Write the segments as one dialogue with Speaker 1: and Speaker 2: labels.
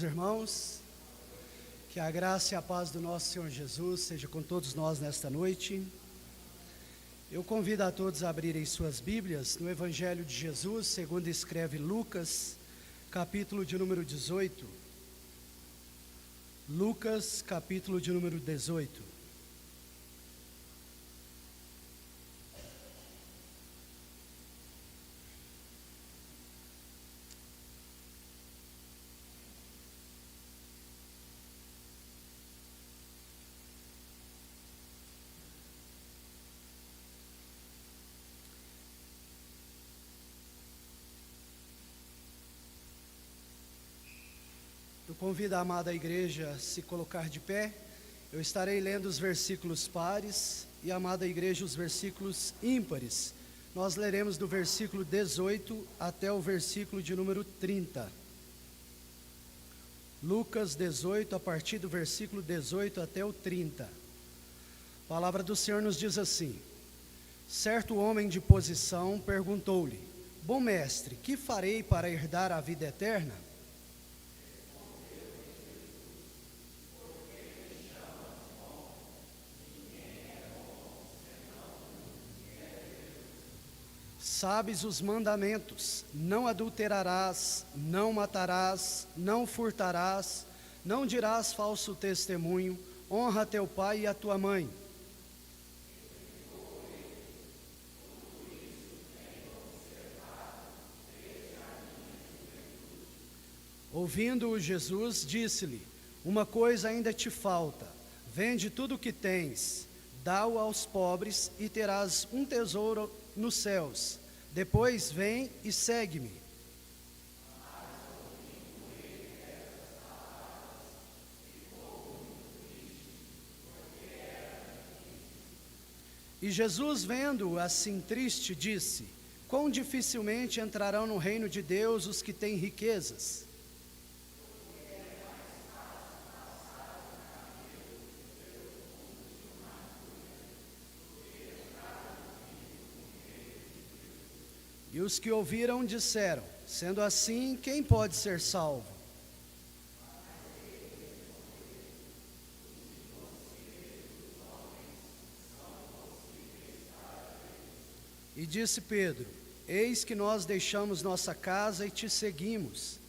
Speaker 1: irmãos. Que a graça e a paz do nosso Senhor Jesus seja com todos nós nesta noite. Eu convido a todos a abrirem suas Bíblias no Evangelho de Jesus, segundo escreve Lucas, capítulo de número 18. Lucas, capítulo de número 18. Eu convido a amada igreja a se colocar de pé. Eu estarei lendo os versículos pares e a amada igreja os versículos ímpares. Nós leremos do versículo 18 até o versículo de número 30. Lucas 18, a partir do versículo 18 até o 30. A palavra do Senhor nos diz assim: certo homem de posição perguntou-lhe: bom mestre, que farei para herdar a vida eterna? Sabes os mandamentos: não adulterarás, não matarás, não furtarás, não dirás falso testemunho, honra teu pai e a tua mãe. Ouvindo-o Jesus, disse-lhe: uma coisa ainda te falta, vende tudo o que tens, dá-o aos pobres e terás um tesouro nos céus. Depois vem e segue-me. E Jesus, vendo-o assim triste, disse: quão dificilmente entrarão no reino de Deus os que têm riquezas. E os que ouviram disseram: sendo assim, quem pode ser salvo? E disse Pedro: eis que nós deixamos nossa casa e te seguimos.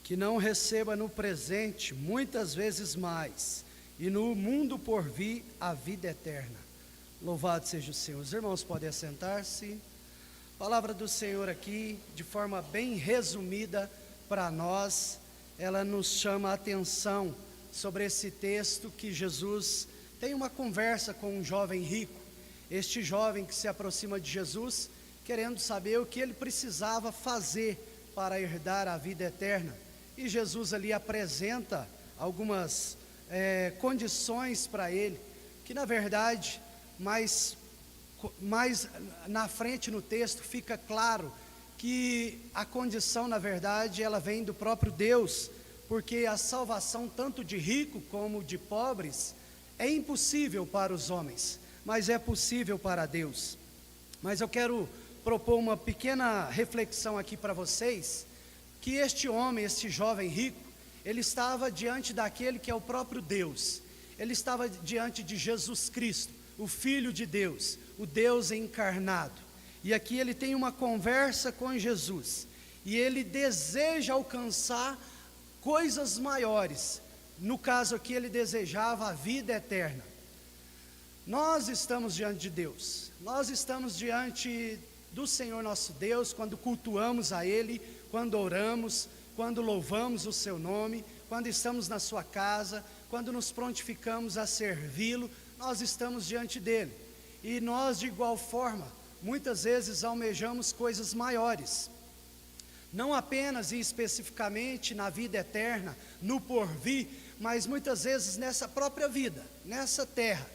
Speaker 1: Que não receba no presente muitas vezes mais, e no mundo por vir a vida eterna. Louvado seja o Senhor. Os irmãos podem assentar-se. Palavra do Senhor aqui, de forma bem resumida para nós, ela nos chama a atenção sobre esse texto que Jesus tem uma conversa com um jovem rico. Este jovem que se aproxima de Jesus, querendo saber o que ele precisava fazer para herdar a vida eterna. E Jesus ali apresenta algumas condições para ele, que na verdade, mais na frente no texto fica claro que a condição na verdade ela vem do próprio Deus, porque a salvação tanto de rico como de pobres é impossível para os homens, mas é possível para Deus. Mas eu quero propor uma pequena reflexão aqui para vocês, que este homem, este jovem rico, ele estava diante daquele que é o próprio Deus. Ele estava diante de Jesus Cristo, o Filho de Deus, o Deus encarnado. E aqui ele tem uma conversa com Jesus, e ele deseja alcançar coisas maiores. No caso aqui ele desejava a vida eterna. Nós estamos diante de Deus, nós estamos diante do Senhor nosso Deus, quando cultuamos a Ele, quando oramos, quando louvamos o seu nome, quando estamos na sua casa, quando nos prontificamos a servi-lo, nós estamos diante dele. E nós de igual forma, muitas vezes almejamos coisas maiores, não apenas e especificamente na vida eterna, no porvir, mas muitas vezes nessa própria vida, nessa terra.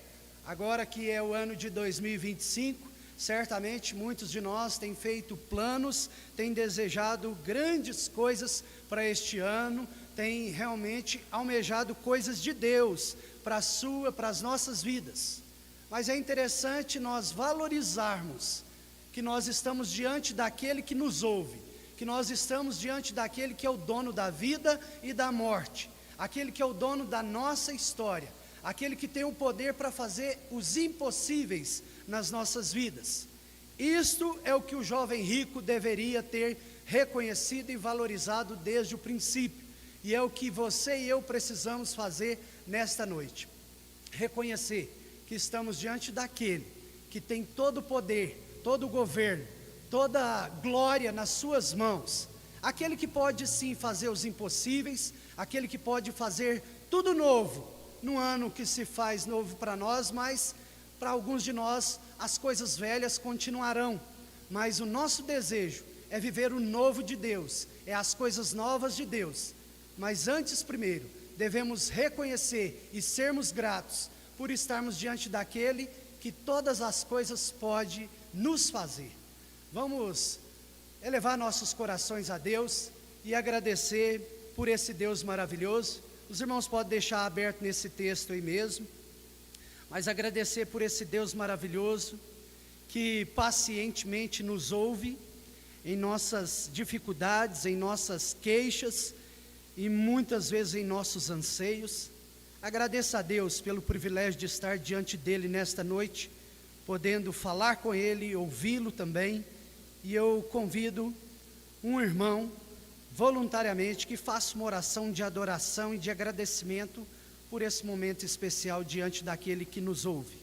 Speaker 1: Agora que é o ano de 2025, Certamente muitos de nós têm feito planos, têm desejado grandes coisas para este ano, têm realmente almejado coisas de Deus para as nossas vidas. Mas é interessante nós valorizarmos que nós estamos diante daquele que nos ouve, que nós estamos diante daquele que é o dono da vida e da morte, aquele que é o dono da nossa história, aquele que tem o poder para fazer os impossíveis nas nossas vidas. Isto é o que o jovem rico deveria ter reconhecido e valorizado desde o princípio, e é o que você e eu precisamos fazer nesta noite. Reconhecer que estamos diante daquele que tem todo o poder, todo o governo, toda a glória nas suas mãos, aquele que pode sim fazer os impossíveis, aquele que pode fazer tudo novo, num ano que se faz novo para nós, mas para alguns de nós as coisas velhas continuarão, mas o nosso desejo é viver o novo de Deus, é as coisas novas de Deus. Mas antes, primeiro, devemos reconhecer e sermos gratos por estarmos diante daquele que todas as coisas pode nos fazer. Vamos elevar nossos corações a Deus e agradecer por esse Deus maravilhoso. Os irmãos podem deixar aberto nesse texto aí mesmo, mas agradecer por esse Deus maravilhoso que pacientemente nos ouve em nossas dificuldades, em nossas queixas e muitas vezes em nossos anseios. Agradeça a Deus pelo privilégio de estar diante dele nesta noite, podendo falar com ele, ouvi-lo também. E eu convido um irmão voluntariamente que faça uma oração de adoração e de agradecimento por esse momento especial diante daquele que nos ouve.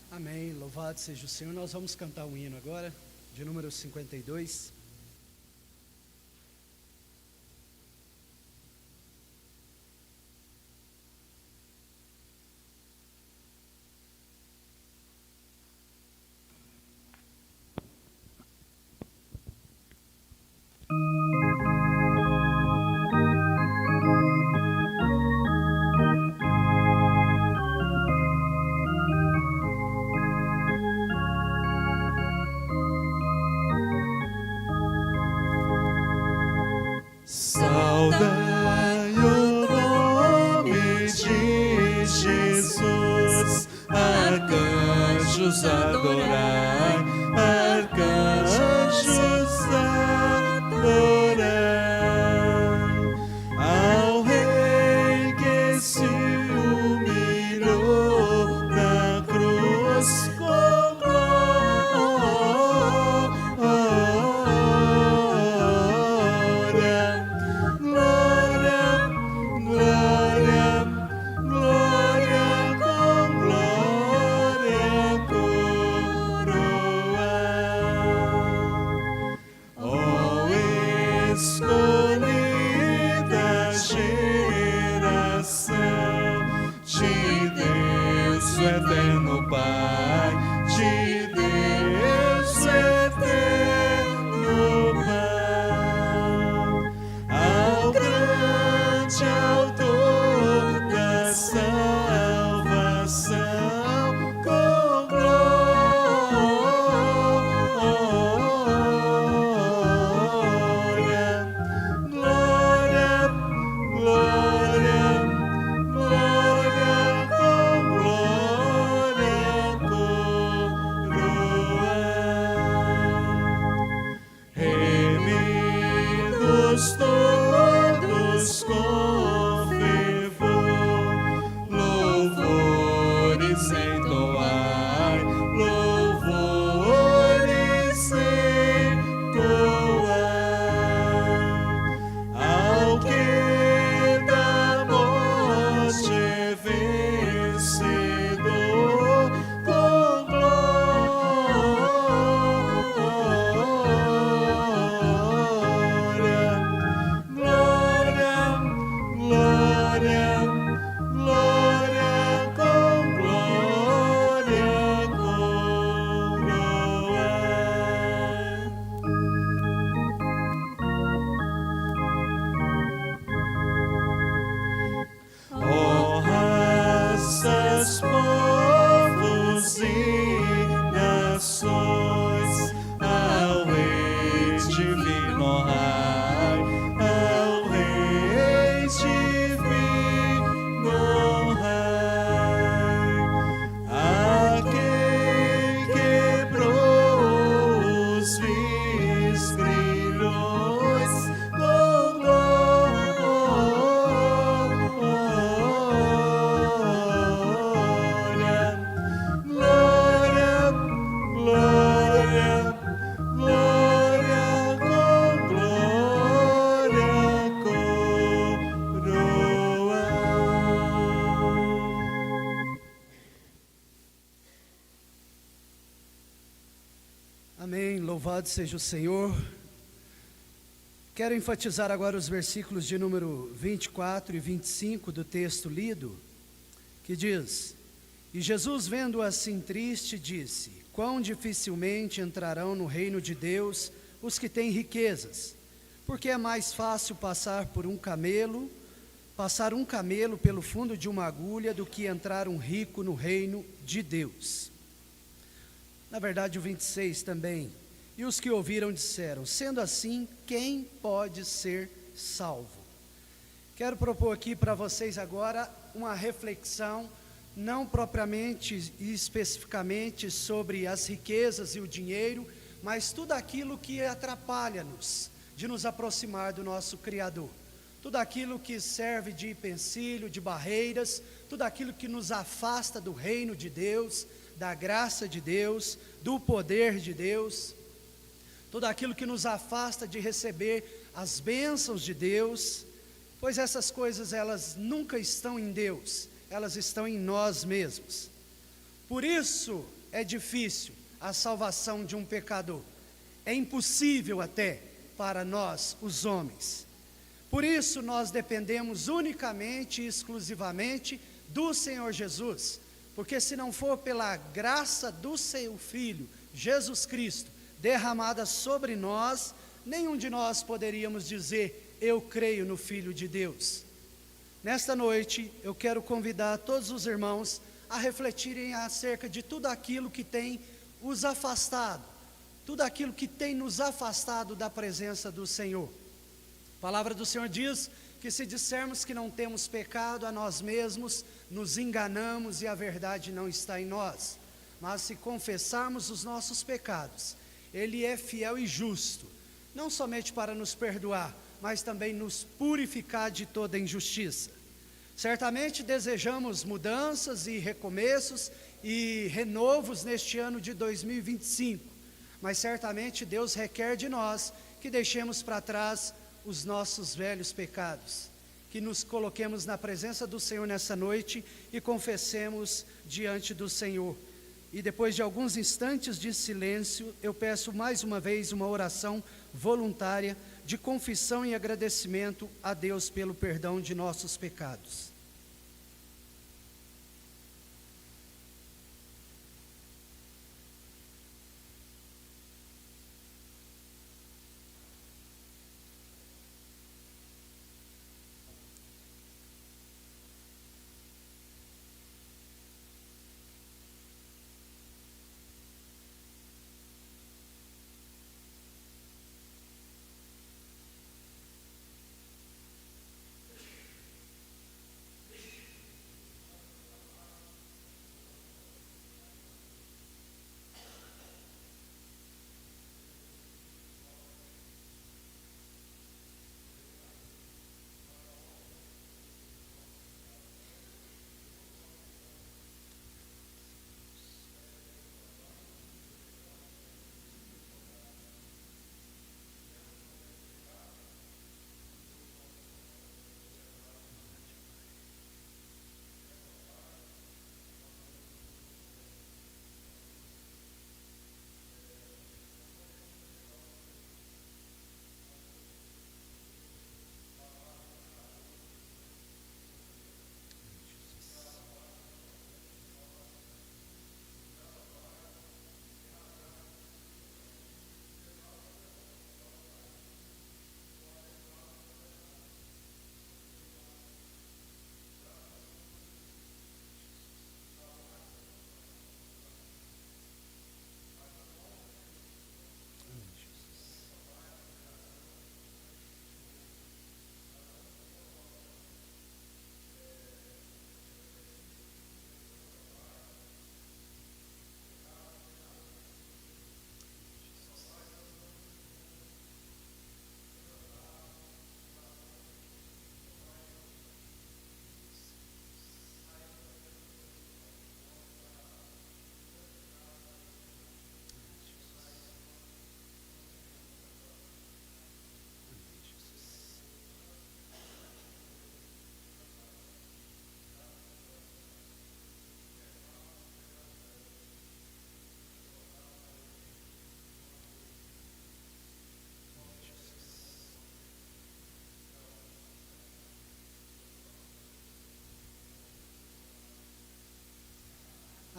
Speaker 1: Amém, louvado seja o Senhor. Nós vamos cantar um hino agora, de número 52.
Speaker 2: Saudai o nome de Jesus, arcanjos adorai, arcanjos adorai, ao Rei que se humilhou na cruz com glória, glória com glória. eterno Pai, de Deus eterno Pai, ao grande autor da salvação, com glória, glória, glória, glória, com glória, coroa. Remidos todos com fervor, louvores entoai, louvores entoai, ao que da morte é vencedor, com glória, glória, glória, glória, com glória, coroa. Ó raças, povos e nações, ao Rei divino Rai, ao Rei divino Rai, a quem quebrou os vis grilhões, com glória, glória, glória, com glória, coroa.
Speaker 1: Amém. Louvado seja o Senhor. Quero enfatizar agora os versículos de número 24 e 25 do texto lido, que diz: E Jesus, vendo-o assim triste, disse: Quão dificilmente entrarão no reino de Deus os que têm riquezas, porque é mais fácil passar um camelo pelo fundo de uma agulha do que entrar um rico no reino de Deus. Na verdade, o 26 também. E os que ouviram disseram: Sendo assim, quem pode ser salvo? Quero propor aqui para vocês agora uma reflexão, não propriamente e especificamente sobre as riquezas e o dinheiro, mas tudo aquilo que atrapalha-nos de nos aproximar do nosso Criador. Tudo aquilo que serve de empecilho, de barreiras, tudo aquilo que nos afasta do reino de Deus, da graça de Deus, do poder de Deus, tudo aquilo que nos afasta de receber as bênçãos de Deus, pois essas coisas elas nunca estão em Deus, elas estão em nós mesmos. Por isso é difícil a salvação de um pecador, é impossível até para nós, os homens. Por isso nós dependemos unicamente e exclusivamente do Senhor Jesus, porque se não for pela graça do seu Filho, Jesus Cristo, derramada sobre nós, nenhum de nós poderíamos dizer: eu creio no Filho de Deus. Nesta noite, eu quero convidar todos os irmãos a refletirem acerca de tudo aquilo que tem os afastado, tudo aquilo que tem nos afastado da presença do Senhor. A palavra do Senhor diz que se dissermos que não temos pecado a nós mesmos, nos enganamos e a verdade não está em nós. Mas se confessarmos os nossos pecados, Ele é fiel e justo, não somente para nos perdoar, mas também nos purificar de toda injustiça. Certamente desejamos mudanças e recomeços e renovos neste ano de 2025, mas certamente Deus requer de nós que deixemos para trás os nossos velhos pecados, que nos coloquemos na presença do Senhor nessa noite e confessemos diante do Senhor. E depois de alguns instantes de silêncio, eu peço mais uma vez uma oração voluntária de confissão e agradecimento a Deus pelo perdão de nossos pecados.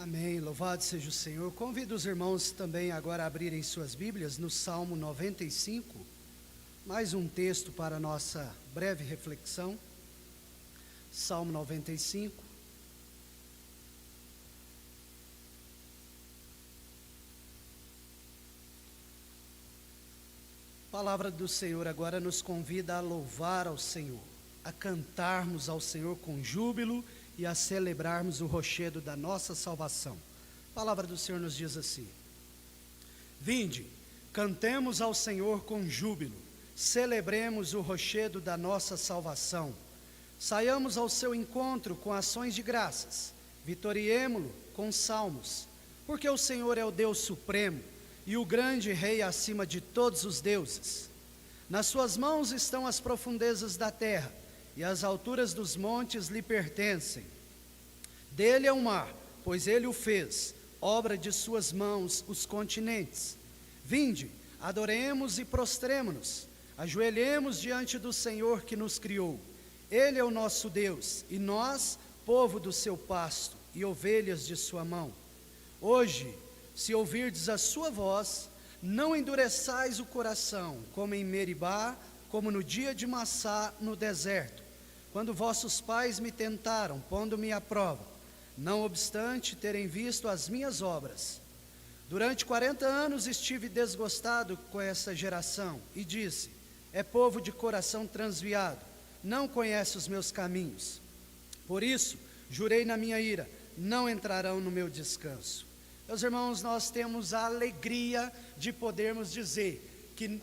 Speaker 1: Amém. Louvado seja o Senhor. Convido os irmãos também agora a abrirem suas Bíblias no Salmo 95. Mais um texto para a nossa breve reflexão. Salmo 95. A palavra do Senhor agora nos convida a louvar ao Senhor, a cantarmos ao Senhor com júbilo e a celebrarmos o rochedo da nossa salvação. A palavra do Senhor nos diz assim: Vinde, cantemos ao Senhor com júbilo, celebremos o rochedo da nossa salvação. Saiamos ao seu encontro com ações de graças, vitoriemo-lo com salmos, porque o Senhor é o Deus supremo e o grande Rei acima de todos os deuses. Nas suas mãos estão as profundezas da terra, e as alturas dos montes lhe pertencem. Dele é o mar, pois ele o fez, obra de suas mãos os continentes. Vinde, adoremos e prostremo-nos, ajoelhemos diante do Senhor que nos criou. Ele é o nosso Deus, e nós, povo do seu pasto, e ovelhas de sua mão. Hoje, se ouvirdes a sua voz, não endureçais o coração, como em Meribá, como no dia de Massá no deserto, quando vossos pais me tentaram, pondo-me à prova, não obstante terem visto as minhas obras. Durante 40 anos estive desgostado com essa geração, e disse: é povo de coração transviado, não conhece os meus caminhos. Por isso, jurei na minha ira, não entrarão no meu descanso. Meus irmãos, nós temos a alegria de podermos dizer que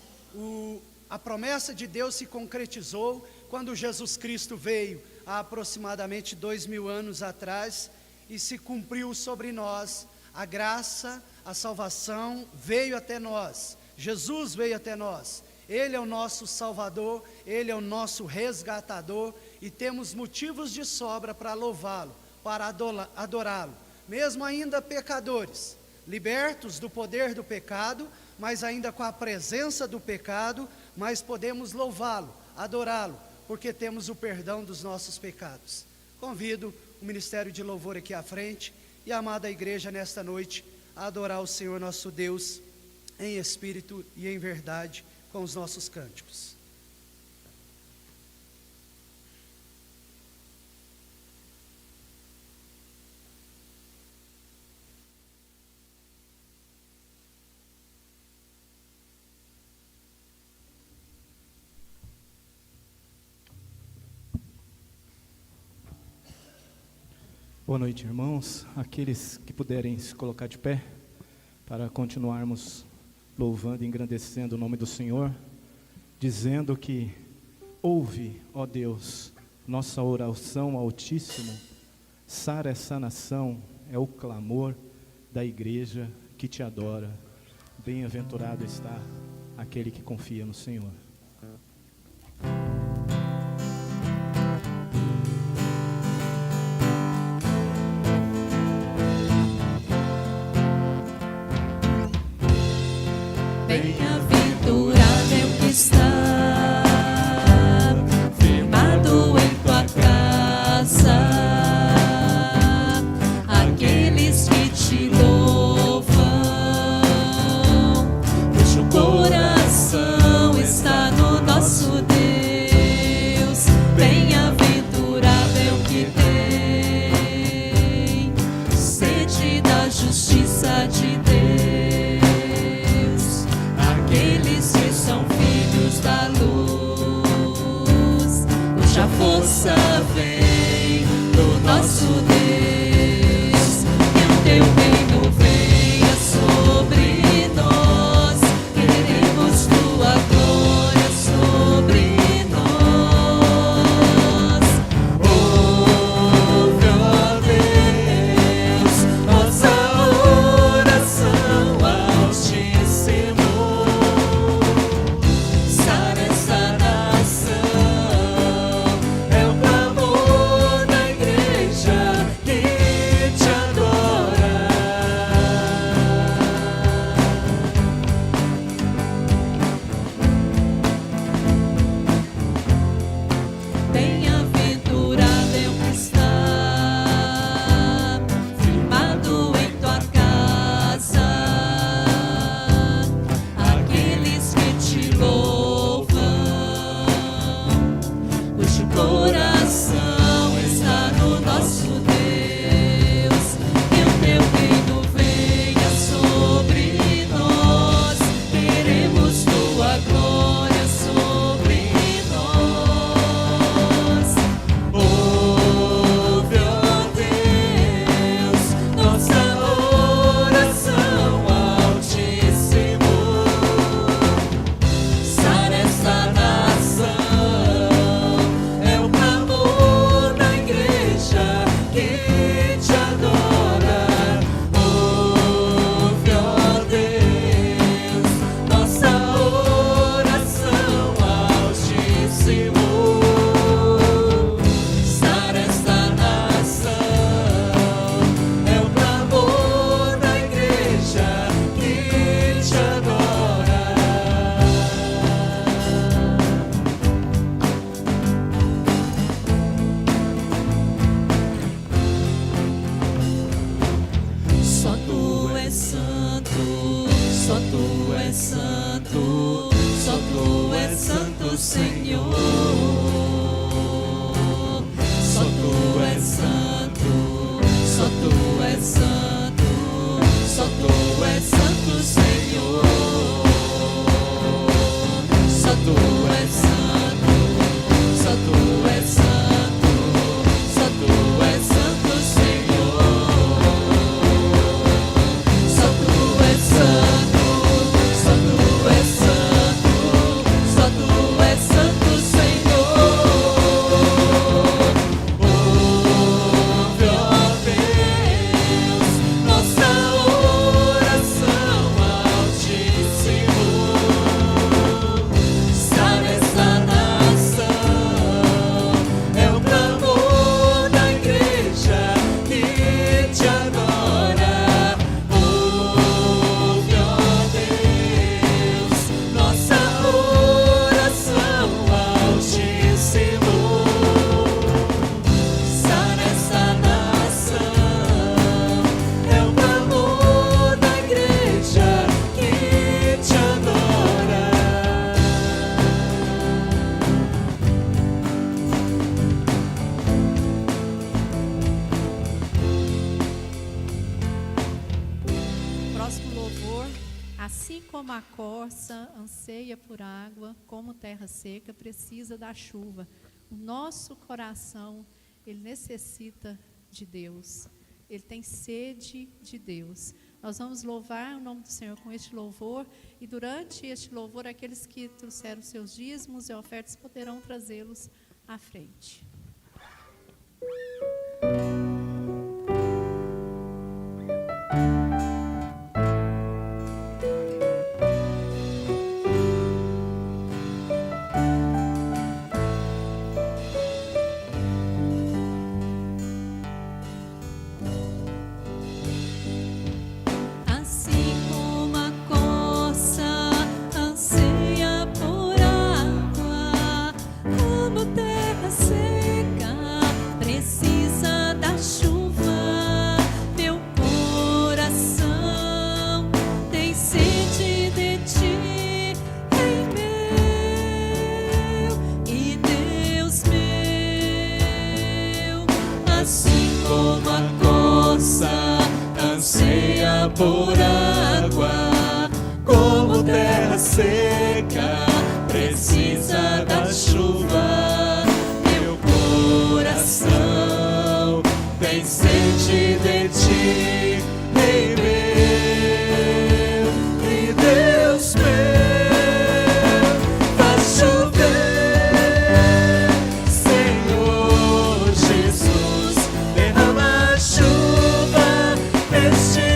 Speaker 1: a promessa de Deus se concretizou quando Jesus Cristo veio há aproximadamente 2000 anos atrás e se cumpriu sobre nós. A graça, a salvação veio até nós, Jesus veio até nós, Ele é o nosso Salvador, Ele é o nosso resgatador, e temos motivos de sobra para louvá-lo, para adorá-lo, mesmo ainda pecadores, libertos do poder do pecado, mas ainda com a presença do pecado, mas podemos louvá-lo, adorá-lo, porque temos o perdão dos nossos pecados. Convido o ministério de louvor aqui à frente e a amada igreja nesta noite a adorar o Senhor nosso Deus em espírito e em verdade com os nossos cânticos.
Speaker 3: Boa noite, irmãos. Aqueles que puderem se colocar de pé para continuarmos louvando e engrandecendo o nome do Senhor, dizendo que ouve, ó Deus, nossa oração ao Altíssimo. Sara essa nação é o clamor da igreja que te adora. Bem-aventurado está aquele que confia no Senhor.
Speaker 4: Bem-aventurado é o que está firmado em tua casa, aqueles que te louvam, cujo coração está no nosso Deus. Bem-aventurado é o que tem sede da justiça de Deus, aqueles que são filhos da luz, cuja força vem do nosso Deus. Que o teu reino venha sobre nós, queremos tua glória sobre nós. Ouve, ó Deus, nossa oração Altíssimo. Sara essa nação, é o clamor da igreja que te adora. Bem-aventurado é o que está firmado em
Speaker 5: Assim como a corça anseia por água, como terra seca precisa da chuva, o nosso coração, ele necessita de Deus. Ele tem sede de Deus. Nós vamos louvar o nome do Senhor com este louvor, e durante este louvor, aqueles que trouxeram seus dízimos e ofertas poderão trazê-los à frente.
Speaker 4: Por água, como terra seca precisa da chuva, meu coração tem sede de ti, Rei meu e Deus meu. Faz chover, Senhor Jesus, derrama a chuva neste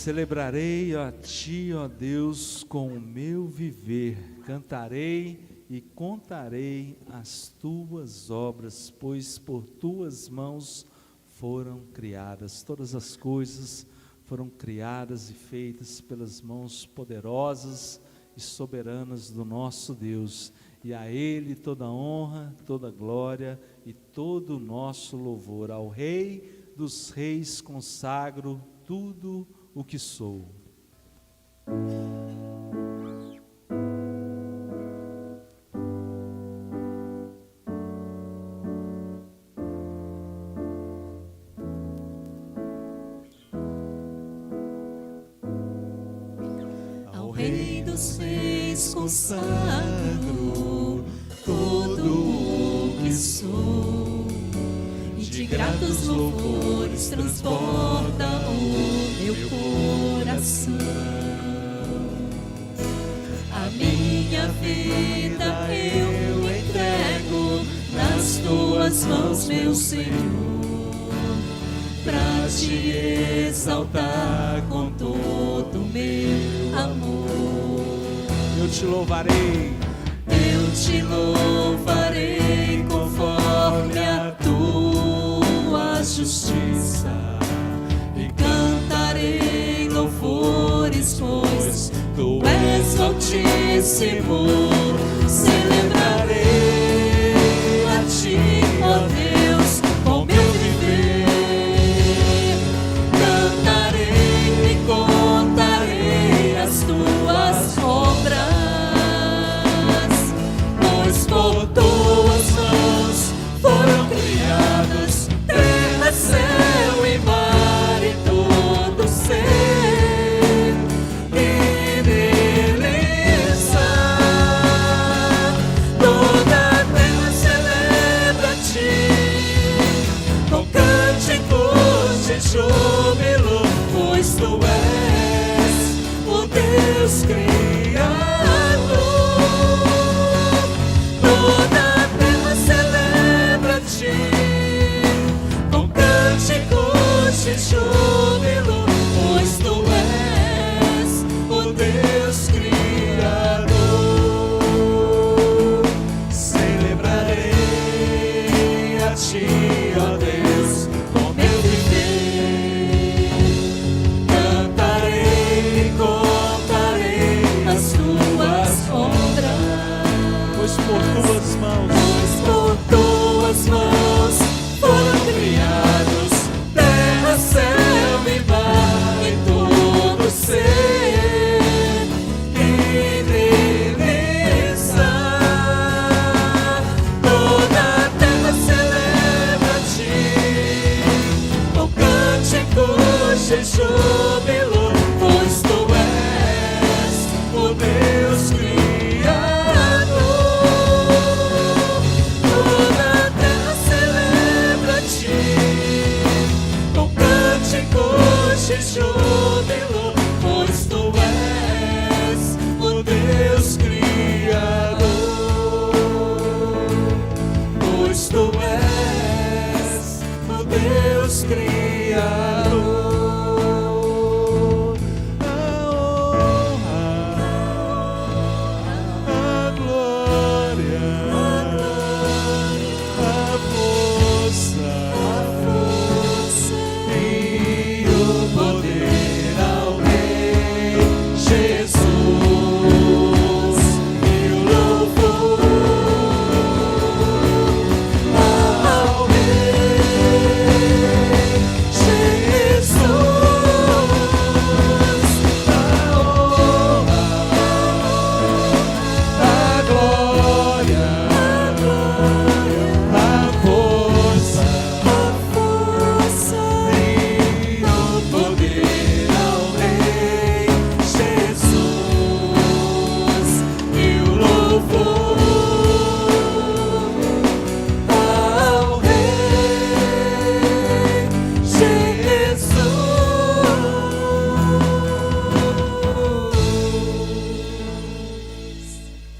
Speaker 2: Celebrarei a Ti, ó Deus, com o meu viver. Cantarei e contarei as Tuas obras, pois por Tuas mãos foram criadas. Todas as coisas foram criadas e feitas pelas mãos poderosas e soberanas do nosso Deus. E a Ele toda honra, toda glória e todo o nosso louvor. Ao Rei dos Reis consagro tudo o que sou.
Speaker 4: Ao Rei dos Reis consagro tudo o que sou, e de gratos louvores transborda o meu coração. A minha vida eu entrego nas Tuas mãos, meu Senhor, pra Te exaltar com todo o meu amor.
Speaker 2: Eu Te louvarei,
Speaker 4: eu Te louvarei conforme a Tua justiça e cantarei louvores, pois tu és altíssimo. Celebrarei a ti, ó Deus, com meu viver. Cantarei e contarei as tuas obras, pois por tuas mãos foram criados terra, céu e mar e todo ser que nele está. Toda a terra celebra-te com cânticos de júbilo, pois tu és o Deus Criador. Toda a terra celebra-te com cânticos de júbilo, pois tu és o Deus Criador. Celebrarei a ti, ó Deus, com meu viver. Cantarei e contarei as tuas obras,
Speaker 2: Pois por tuas mãos
Speaker 4: pois por tuas mãos foram criados terra, céu e mar e todo ser que nele está. Toda a terra celebra-te com cânticos de júbilo, pois tu és o Deus Criador. Toda a terra celebra-te com cânticos de júbilo, pois tu és o Deus Criador. Pois tu és o Deus Criador.
Speaker 2: a honra, a glória, a força
Speaker 4: E o poder ao Rei Jesus, e o louvor ao Rei Jesus, a honra,
Speaker 2: a glória, a força
Speaker 4: e o poder ao Rei Jesus, e o louvor ao Rei Jesus.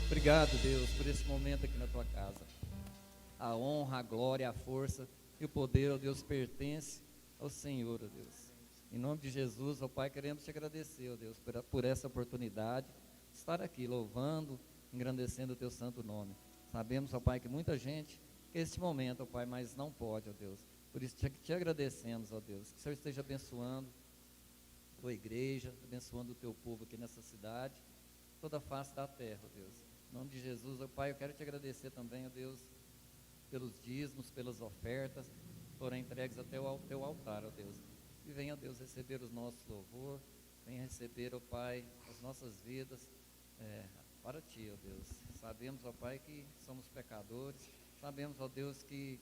Speaker 6: Obrigado, Deus, por esse momento aqui na tua casa. A honra, a glória, a força e o poder, ó Deus, pertence ao Senhor, ó Deus. Em nome de Jesus, ó Pai, queremos te agradecer, ó Deus, por essa oportunidade de estar aqui louvando, engrandecendo o teu santo nome. Sabemos, ó Pai, que muita gente quer este momento, ó Pai, mas não pode, ó Deus. Por isso te agradecemos, ó Deus, que o Senhor esteja abençoando a tua igreja, abençoando o teu povo aqui nessa cidade, toda a face da terra, ó Deus. Em nome de Jesus, ó Pai, eu quero te agradecer também, ó Deus, pelos dízimos, pelas ofertas, que foram entregues até o teu altar, ó Deus. E venha, ó Deus, receber os nossos louvor, venha receber, ó Pai, as nossas vidas para ti, ó Deus. Sabemos, ó Pai, que somos pecadores, sabemos, ó Deus, que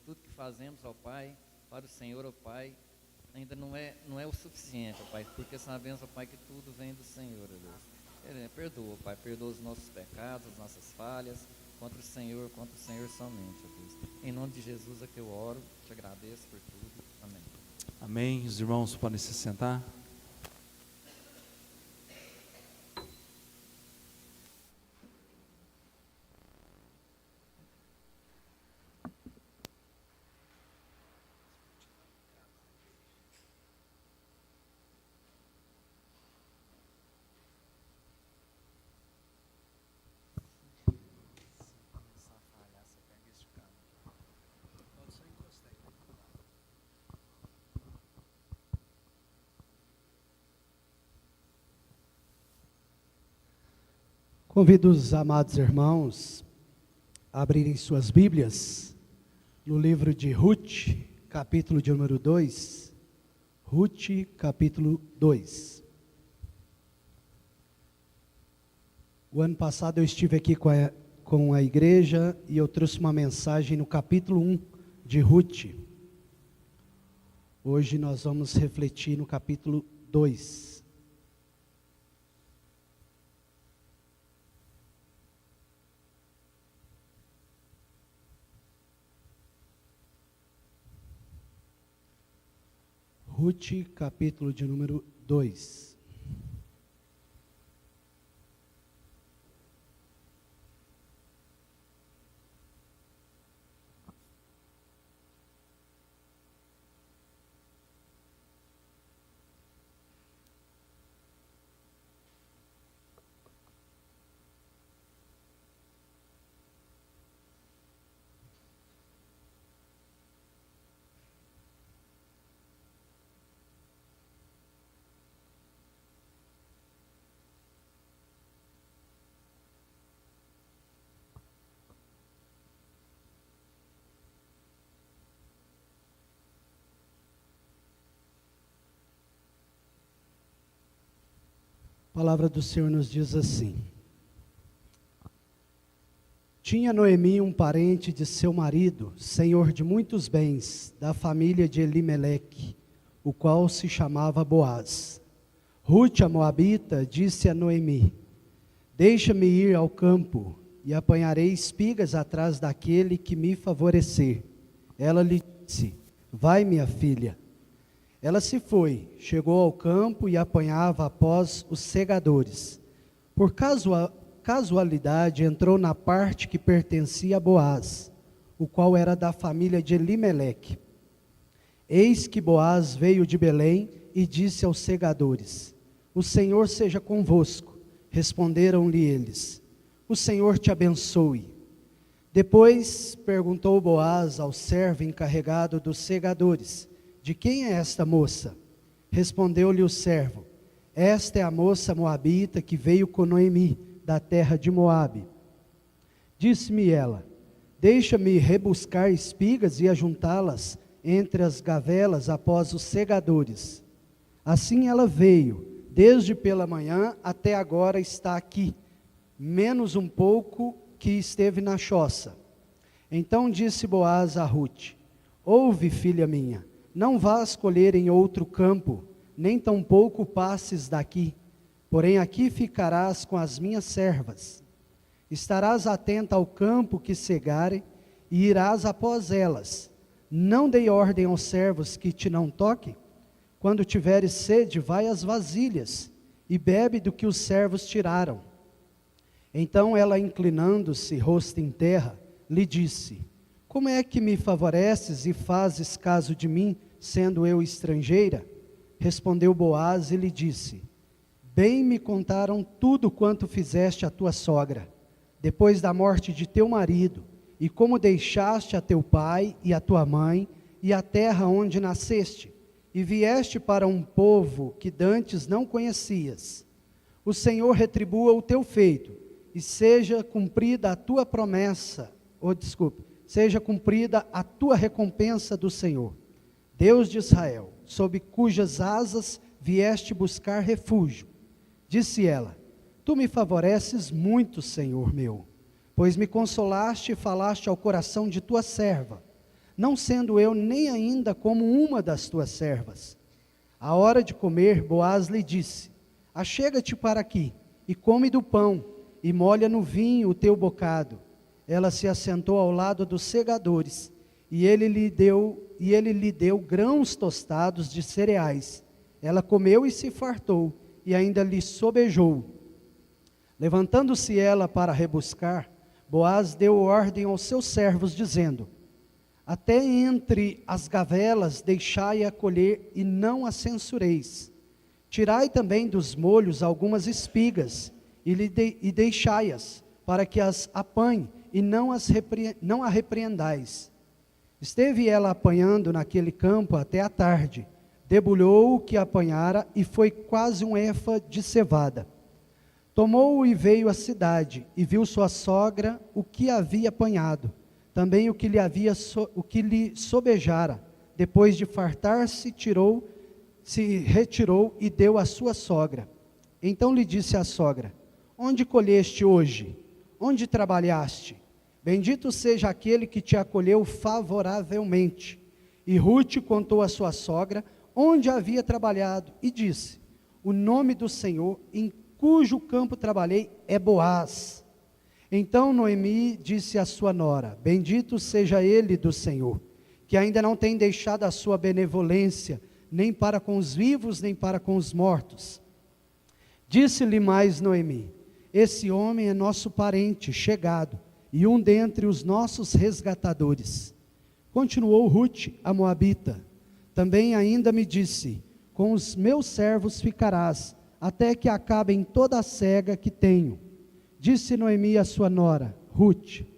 Speaker 6: tudo que fazemos, ó Pai, para o Senhor, ó Pai, ainda não é o suficiente, ó Pai, porque sabemos, ó Pai, que tudo vem do Senhor, ó Deus. Perdoa, Pai, perdoa os nossos pecados, as nossas falhas, contra o Senhor somente, ó Deus. Em nome de Jesus é que eu oro, te agradeço por tudo. Amém.
Speaker 2: Amém. Os irmãos podem se sentar.
Speaker 1: Convido os amados irmãos a abrirem suas Bíblias no livro de Ruth, capítulo de número 2. Ruth, capítulo 2. O ano passado eu estive aqui com a igreja e eu trouxe uma mensagem no capítulo 1 de Ruth. Hoje nós vamos refletir no capítulo 2. Ruth, capítulo de número 2. A palavra do Senhor nos diz assim: Tinha Noemi um parente de seu marido, senhor de muitos bens, da família de Elimeleque, o qual se chamava Boaz. Ruth, a moabita, disse a Noemi: Deixa-me ir ao campo, e apanharei espigas atrás daquele que me favorecer. Ela lhe disse: Vai, minha filha. Ela se foi, chegou ao campo e apanhava após os segadores. Por casualidade entrou na parte que pertencia a Boaz, o qual era da família de Elimeleque. Eis que Boaz veio de Belém e disse aos segadores: O Senhor seja convosco. Responderam-lhe eles: O Senhor te abençoe. Depois perguntou Boaz ao servo encarregado dos segadores: De quem é esta moça? Respondeu-lhe o servo: Esta é a moça moabita que veio com Noemi, da terra de Moabe. Disse-me ela: Deixa-me rebuscar espigas e ajuntá-las entre as gavelas após os segadores. Assim ela veio, desde pela manhã até agora está aqui, menos um pouco que esteve na choça. Então disse Boaz a Ruth: Ouve, filha minha, não vás colher em outro campo, nem tampouco passes daqui, porém aqui ficarás com as minhas servas. Estarás atenta ao campo que cegarem, e irás após elas. Não dei ordem aos servos que te não toquem? Quando tiveres sede, vai às vasilhas, e bebe do que os servos tiraram. Então ela, inclinando-se, rosto em terra, lhe disse: Como é que me favoreces e fazes caso de mim, sendo eu estrangeira? Respondeu Boaz e lhe disse: Bem me contaram tudo quanto fizeste à tua sogra, depois da morte de teu marido, e como deixaste a teu pai e a tua mãe, e a terra onde nasceste, e vieste para um povo que dantes não conhecias. O Senhor retribua o teu feito, e seja cumprida a tua promessa, seja cumprida a tua recompensa do Senhor, Deus de Israel, sob cujas asas vieste buscar refúgio. Disse ela: Tu me favoreces muito, Senhor meu, pois me consolaste e falaste ao coração de tua serva, não sendo eu nem ainda como uma das tuas servas. À hora de comer, Boaz lhe disse: Achega-te para aqui, e come do pão, e molha no vinho o teu bocado. Ela se assentou ao lado dos segadores, e ele lhe deu grãos tostados de cereais. Ela comeu e se fartou, e ainda lhe sobejou. Levantando-se ela para rebuscar, Boaz deu ordem aos seus servos, dizendo: Até entre as gavelas deixai-a colher, e não a censureis. Tirai também dos molhos algumas espigas, e deixai-as, para que as apanhe, e não a repreendais. Esteve ela apanhando naquele campo até a tarde, debulhou o que apanhara, e foi quase um efa de cevada. Tomou-o e veio à cidade, e viu sua sogra o que havia apanhado, também o que lhe sobejara. Depois de fartar-se, se retirou e deu à sua sogra. Então lhe disse a sogra: onde colheste hoje? Onde trabalhaste? Bendito seja aquele que te acolheu favoravelmente. E Rute contou à sua sogra onde havia trabalhado, e disse: o nome do Senhor, em cujo campo trabalhei, é Boaz. Então Noemi disse à sua nora: bendito seja ele do Senhor, que ainda não tem deixado a sua benevolência, nem para com os vivos, nem para com os mortos. Disse-lhe mais Noemi: esse homem é nosso parente chegado, e um dentre os nossos resgatadores. Continuou Rute, a moabita: também ainda me disse: com os meus servos ficarás, até que acabem toda a cega que tenho. Disse Noemi à sua nora, Rute: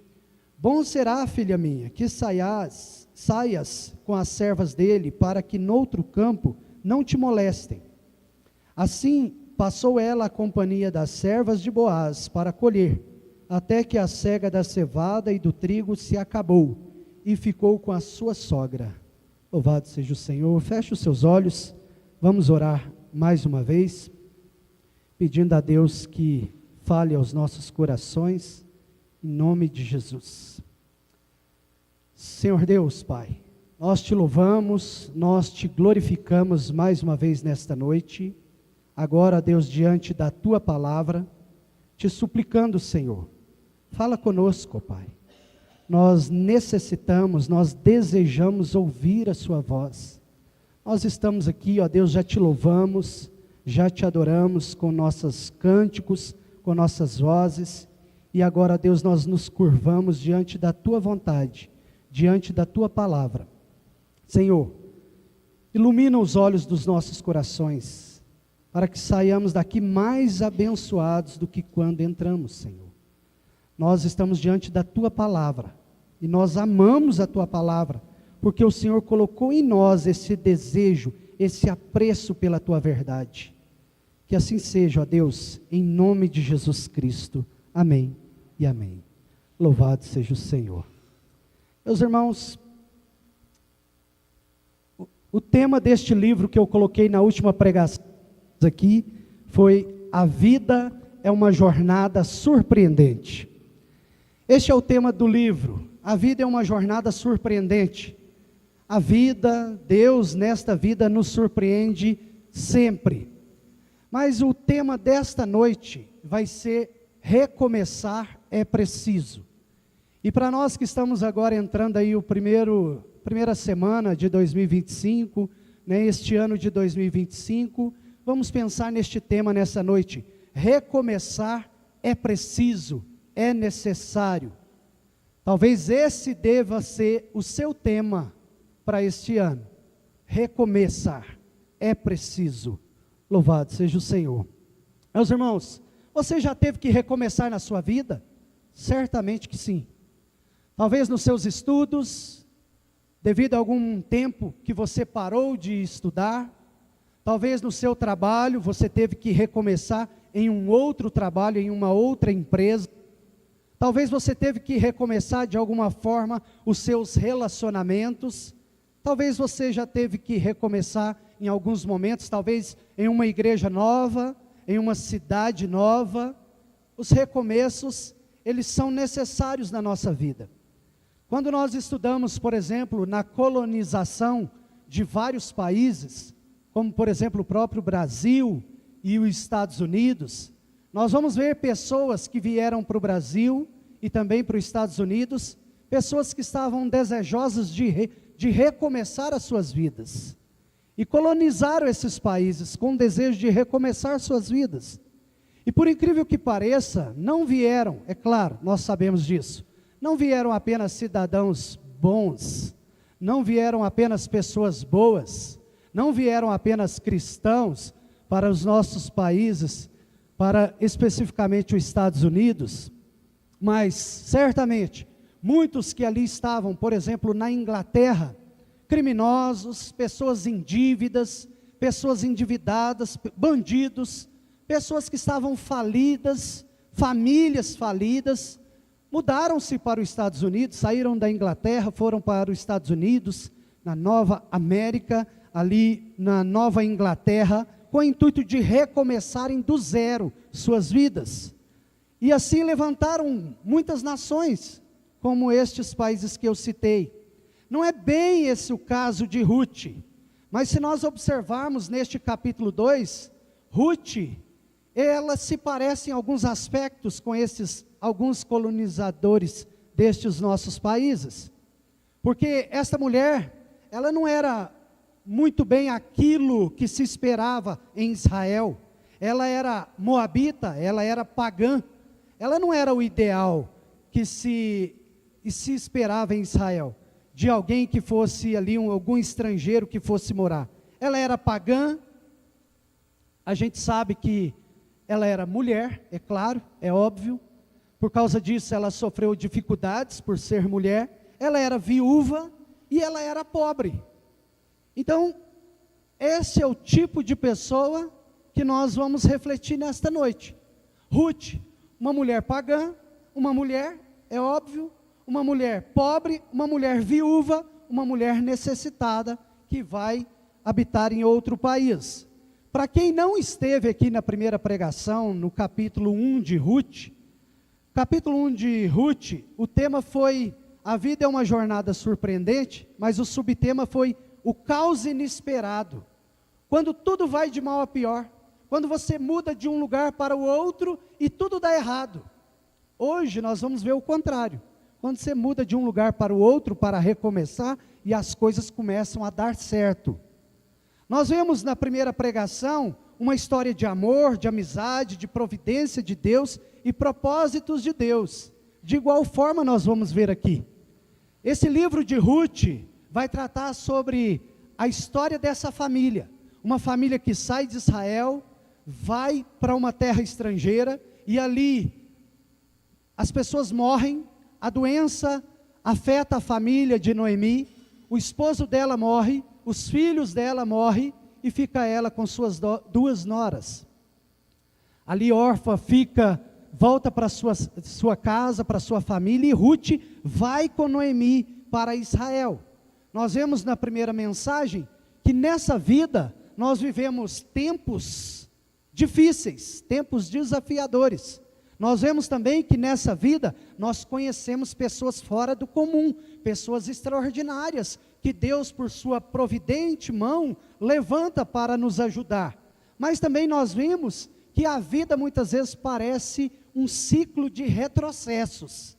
Speaker 1: bom será, filha minha, que saias com as servas dele, para que noutro campo não te molestem. Assim passou ela a companhia das servas de Boaz para colher, até que a cega da cevada e do trigo se acabou, e ficou com a sua sogra. Louvado seja o Senhor. Feche os seus olhos, vamos orar mais uma vez, pedindo a Deus que fale aos nossos corações, em nome de Jesus. Senhor Deus, Pai, nós te louvamos, nós te glorificamos mais uma vez nesta noite, agora, Deus, diante da Tua palavra, te suplicando, Senhor, fala conosco, Pai. Nós necessitamos, nós desejamos ouvir a Sua voz. Nós estamos aqui, ó Deus, já te louvamos, já te adoramos com nossos cânticos, com nossas vozes, e agora, Deus, nós nos curvamos diante da Tua vontade, diante da Tua palavra. Senhor, ilumina os olhos dos nossos corações, para que saiamos daqui mais abençoados do que quando entramos, Senhor. Nós estamos diante da Tua palavra, e nós amamos a Tua palavra, porque o Senhor colocou em nós esse desejo, esse apreço pela Tua verdade. Que assim seja, ó Deus, em nome de Jesus Cristo. Amém e amém. Louvado seja o Senhor. Meus irmãos, o tema deste livro que eu coloquei na última pregação aqui foi: a vida é uma jornada surpreendente. Este é o tema do livro. A vida é uma jornada surpreendente. A vida, Deus nesta vida nos surpreende sempre. Mas o tema desta noite vai ser: recomeçar é preciso. E para nós que estamos agora entrando aí primeira semana de 2025, né, este ano de 2025, vamos pensar neste tema nessa noite: recomeçar é preciso, é necessário. Talvez esse deva ser o seu tema para este ano: recomeçar é preciso. Louvado seja o Senhor. Meus irmãos, você já teve que recomeçar na sua vida? Certamente que sim. Talvez nos seus estudos, devido a algum tempo que você parou de estudar. Talvez no seu trabalho, você teve que recomeçar em um outro trabalho, em uma outra empresa. Talvez você teve que recomeçar de alguma forma os seus relacionamentos. Talvez você já teve que recomeçar em alguns momentos, talvez em uma igreja nova, em uma cidade nova. Os recomeços, eles são necessários na nossa vida. Quando nós estudamos, por exemplo, na colonização de vários países, como por exemplo o próprio Brasil e os Estados Unidos, nós vamos ver pessoas que vieram para o Brasil e também para os Estados Unidos, pessoas que estavam desejosas de recomeçar as suas vidas. E colonizaram esses países com o desejo de recomeçar suas vidas. E por incrível que pareça, não vieram, é claro, nós sabemos disso, não vieram apenas cidadãos bons, não vieram apenas pessoas boas, não vieram apenas cristãos para os nossos países, para especificamente os Estados Unidos, mas certamente muitos que ali estavam, por exemplo, na Inglaterra, criminosos, pessoas em dívidas, pessoas endividadas, bandidos, pessoas que estavam falidas, famílias falidas, mudaram-se para os Estados Unidos, saíram da Inglaterra, foram para os Estados Unidos, na Nova América, ali na Nova Inglaterra, com o intuito de recomeçarem do zero suas vidas. E assim levantaram muitas nações, como estes países que eu citei. Não é bem esse o caso de Ruth, mas se nós observarmos neste capítulo 2, Ruth, ela se parece em alguns aspectos com alguns colonizadores destes nossos países. Porque esta mulher, ela não era muito bem aquilo que se esperava em Israel. Ela era moabita, ela era pagã. Ela não era o ideal que se esperava em Israel, de alguém que fosse ali, algum estrangeiro que fosse morar. Ela era pagã, a gente sabe que ela era mulher, é claro, é óbvio, por causa disso ela sofreu dificuldades por ser mulher, ela era viúva e ela era pobre. Então, esse é o tipo de pessoa que nós vamos refletir nesta noite. Ruth, uma mulher pagã, uma mulher, é óbvio, uma mulher pobre, uma mulher viúva, uma mulher necessitada, que vai habitar em outro país. Para quem não esteve aqui na primeira pregação, no capítulo 1 de Ruth, o tema foi, a vida é uma jornada surpreendente, mas o subtema foi o caos inesperado. Quando tudo vai de mal a pior, quando você muda de um lugar para o outro e tudo dá errado. Hoje nós vamos ver o contrário. Quando você muda de um lugar para o outro para recomeçar e as coisas começam a dar certo. Nós vemos na primeira pregação uma história de amor, de amizade, de providência de Deus e propósitos de Deus. De igual forma nós vamos ver aqui. Esse livro de Ruth vai tratar sobre a história dessa família. Uma família que sai de Israel, vai para uma terra estrangeira e ali as pessoas morrem, a doença afeta a família de Noemi, o esposo dela morre, os filhos dela morrem e fica ela com suas duas noras. Ali órfã volta para sua casa, para sua família, e Ruth vai com Noemi para Israel. Nós vemos na primeira mensagem que nessa vida nós vivemos tempos difíceis, tempos desafiadores. Nós vemos também que nessa vida nós conhecemos pessoas fora do comum, pessoas extraordinárias, que Deus por sua providente mão levanta para nos ajudar. Mas também nós vimos que a vida muitas vezes parece um ciclo de retrocessos.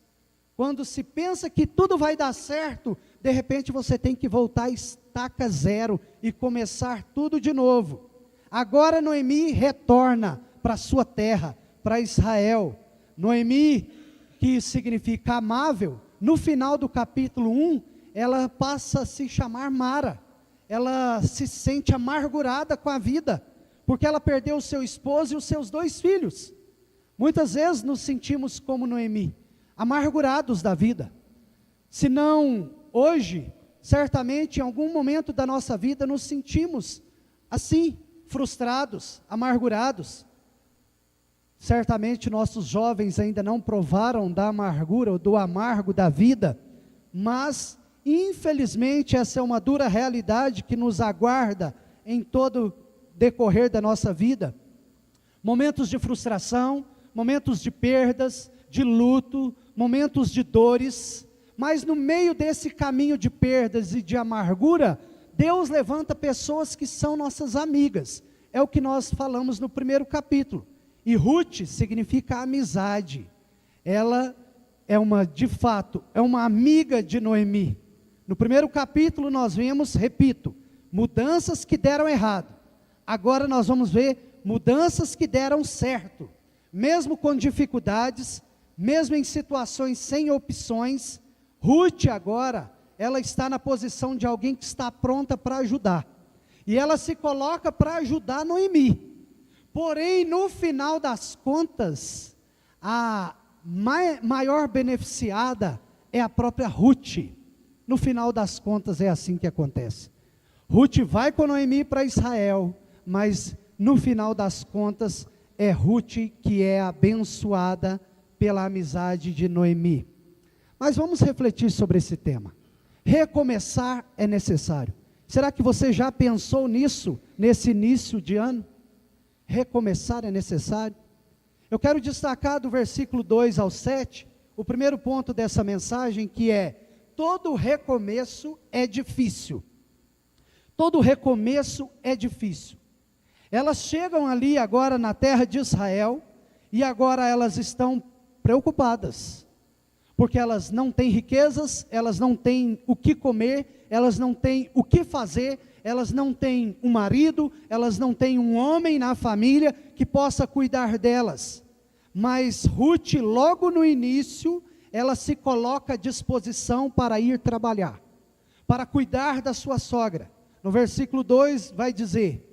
Speaker 1: Quando se pensa que tudo vai dar certo, de repente você tem que voltar a estaca zero e começar tudo de novo. Agora Noemi retorna para sua terra, para Israel. Noemi, que significa amável, no final do capítulo 1, ela passa a se chamar Mara. Ela se sente amargurada com a vida, porque ela perdeu o seu esposo e os seus 2 filhos. Muitas vezes nos sentimos como Noemi, amargurados da vida. Se não hoje, certamente em algum momento da nossa vida nos sentimos assim, frustrados, amargurados. Certamente nossos jovens ainda não provaram da amargura ou do amargo da vida, mas infelizmente essa é uma dura realidade que nos aguarda em todo decorrer da nossa vida. Momentos de frustração, momentos de perdas, de luto, momentos de dores, mas no meio desse caminho de perdas e de amargura, Deus levanta pessoas que são nossas amigas. É o que nós falamos no primeiro capítulo. E Ruth significa amizade. Ela de fato, é uma amiga de Noemi. No primeiro capítulo nós vemos, repito, mudanças que deram errado. Agora nós vamos ver mudanças que deram certo. Mesmo com dificuldades, mesmo em situações sem opções, Ruth agora, ela está na posição de alguém que está pronta para ajudar. E ela se coloca para ajudar Noemi. Porém, no final das contas, a maior beneficiada é a própria Ruth. No final das contas é assim que acontece. Ruth vai com Noemi para Israel, mas no final das contas, é Ruth que é abençoada pela amizade de Noemi. Mas vamos refletir sobre esse tema. Recomeçar é necessário. Será que você já pensou nisso, nesse início de ano? Recomeçar é necessário? Eu quero destacar do versículo 2 ao 7, o primeiro ponto dessa mensagem, que é: todo recomeço é difícil. Todo recomeço é difícil. Elas chegam ali agora na terra de Israel, e agora elas estão preocupadas, porque elas não têm riquezas, elas não têm o que comer, elas não têm o que fazer, elas não têm um marido, elas não têm um homem na família que possa cuidar delas. Mas Ruth, logo no início, ela se coloca à disposição para ir trabalhar, para cuidar da sua sogra. No versículo 2 vai dizer: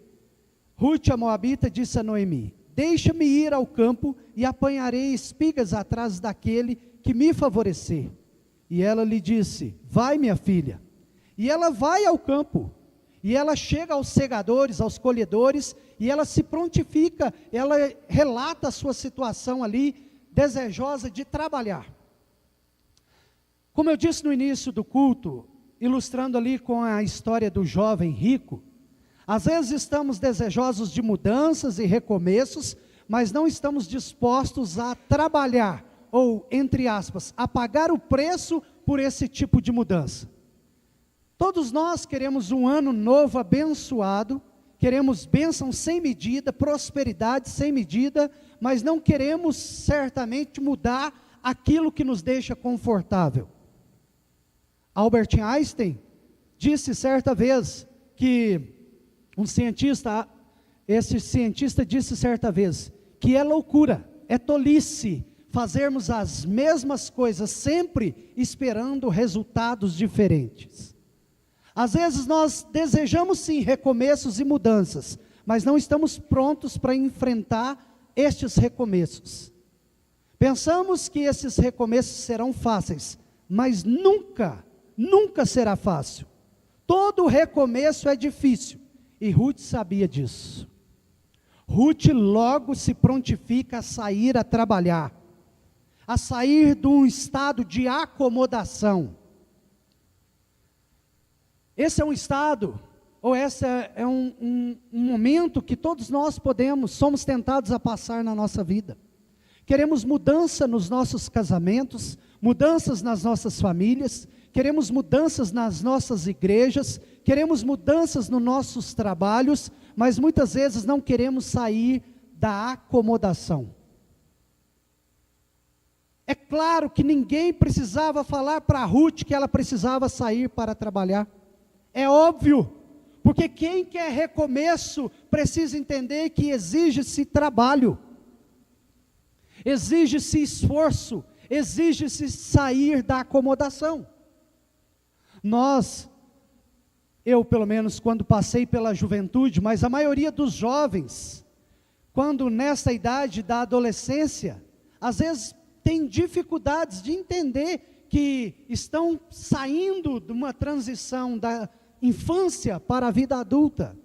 Speaker 1: Ruth, a moabita, disse a Noemi: deixa-me ir ao campo e apanharei espigas atrás daquele que me favorecer. E ela lhe disse: vai, minha filha. E ela vai ao campo, e ela chega aos segadores, aos colhedores, e ela se prontifica, ela relata a sua situação ali, desejosa de trabalhar. Como eu disse no início do culto, ilustrando ali com a história do jovem rico, às vezes estamos desejosos de mudanças e recomeços, mas não estamos dispostos a trabalhar, ou, entre aspas, a pagar o preço por esse tipo de mudança. Todos nós queremos um ano novo abençoado, queremos bênção sem medida, prosperidade sem medida, mas não queremos certamente mudar aquilo que nos deixa confortável. Albert Einstein disse certa vez que esse cientista disse certa vez que é loucura, é tolice fazermos as mesmas coisas sempre esperando resultados diferentes. Às vezes nós desejamos sim recomeços e mudanças, mas não estamos prontos para enfrentar estes recomeços. Pensamos que esses recomeços serão fáceis, mas nunca será fácil. Todo recomeço é difícil, e Ruth sabia disso. Ruth logo se prontifica a sair a trabalhar, a sair de um estado de acomodação. Esse é um estado, ou esse é um momento que todos nós somos tentados a passar na nossa vida. Queremos mudança nos nossos casamentos, mudanças nas nossas famílias, queremos mudanças nas nossas igrejas, queremos mudanças nos nossos trabalhos, mas muitas vezes não queremos sair da acomodação. É claro que ninguém precisava falar para Ruth que ela precisava sair para trabalhar. É óbvio, porque quem quer recomeço precisa entender que exige-se trabalho, exige-se esforço, exige-se sair da acomodação. Eu pelo menos quando passei pela juventude, mas a maioria dos jovens, quando nessa idade da adolescência, às vezes tem dificuldades de entender que estão saindo de uma transição da infância para a vida adulta.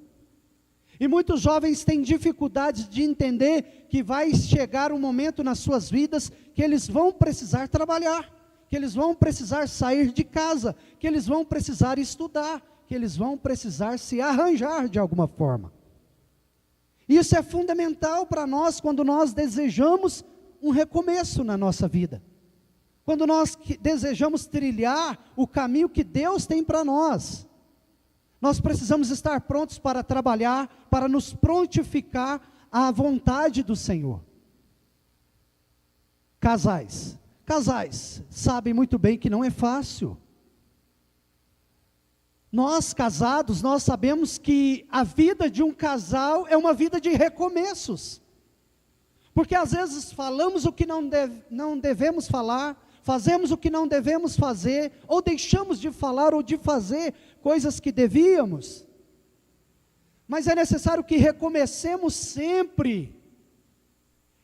Speaker 1: E muitos jovens têm dificuldades de entender que vai chegar um momento nas suas vidas que eles vão precisar trabalhar, que eles vão precisar sair de casa, que eles vão precisar estudar, que eles vão precisar se arranjar de alguma forma. Isso é fundamental para nós quando nós desejamos um recomeço na nossa vida. Quando nós desejamos trilhar o caminho que Deus tem para nós. Nós precisamos estar prontos para trabalhar, para nos prontificar à vontade do Senhor. Casais sabem muito bem que não é fácil. Nós casados, nós sabemos que a vida de um casal é uma vida de recomeços. Porque às vezes falamos o que não devemos falar, fazemos o que não devemos fazer, ou deixamos de falar ou de fazer coisas que devíamos. Mas é necessário que recomecemos sempre.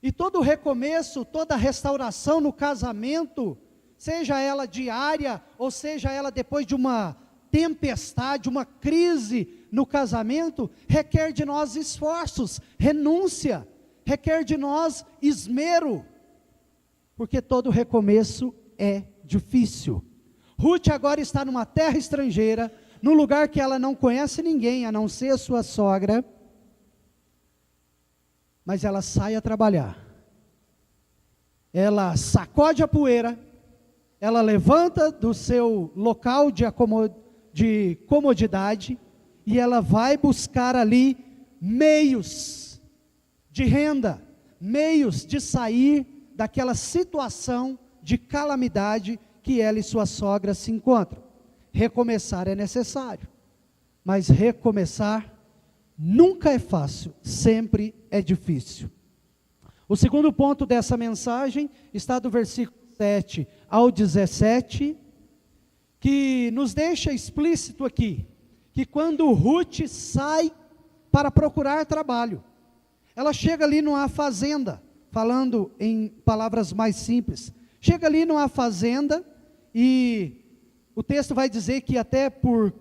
Speaker 1: E todo recomeço, toda restauração no casamento, seja ela diária, ou seja ela depois de uma tempestade, uma crise no casamento, requer de nós esforços, renúncia, requer de nós esmero, porque todo recomeço é difícil. Ruth agora está numa terra estrangeira, num lugar que ela não conhece ninguém, a não ser a sua sogra, mas ela sai a trabalhar. Ela sacode a poeira, ela levanta do seu local de comodidade, e ela vai buscar ali meios de renda, meios de sair daquela situação de calamidade que ela e sua sogra se encontram. Recomeçar é necessário, mas recomeçar nunca é fácil, sempre é difícil. O segundo ponto dessa mensagem está do versículo 7 ao 17, que nos deixa explícito aqui, que quando Ruth sai para procurar trabalho, ela chega ali numa fazenda, falando em palavras mais simples, chega ali numa fazenda e o texto vai dizer que até por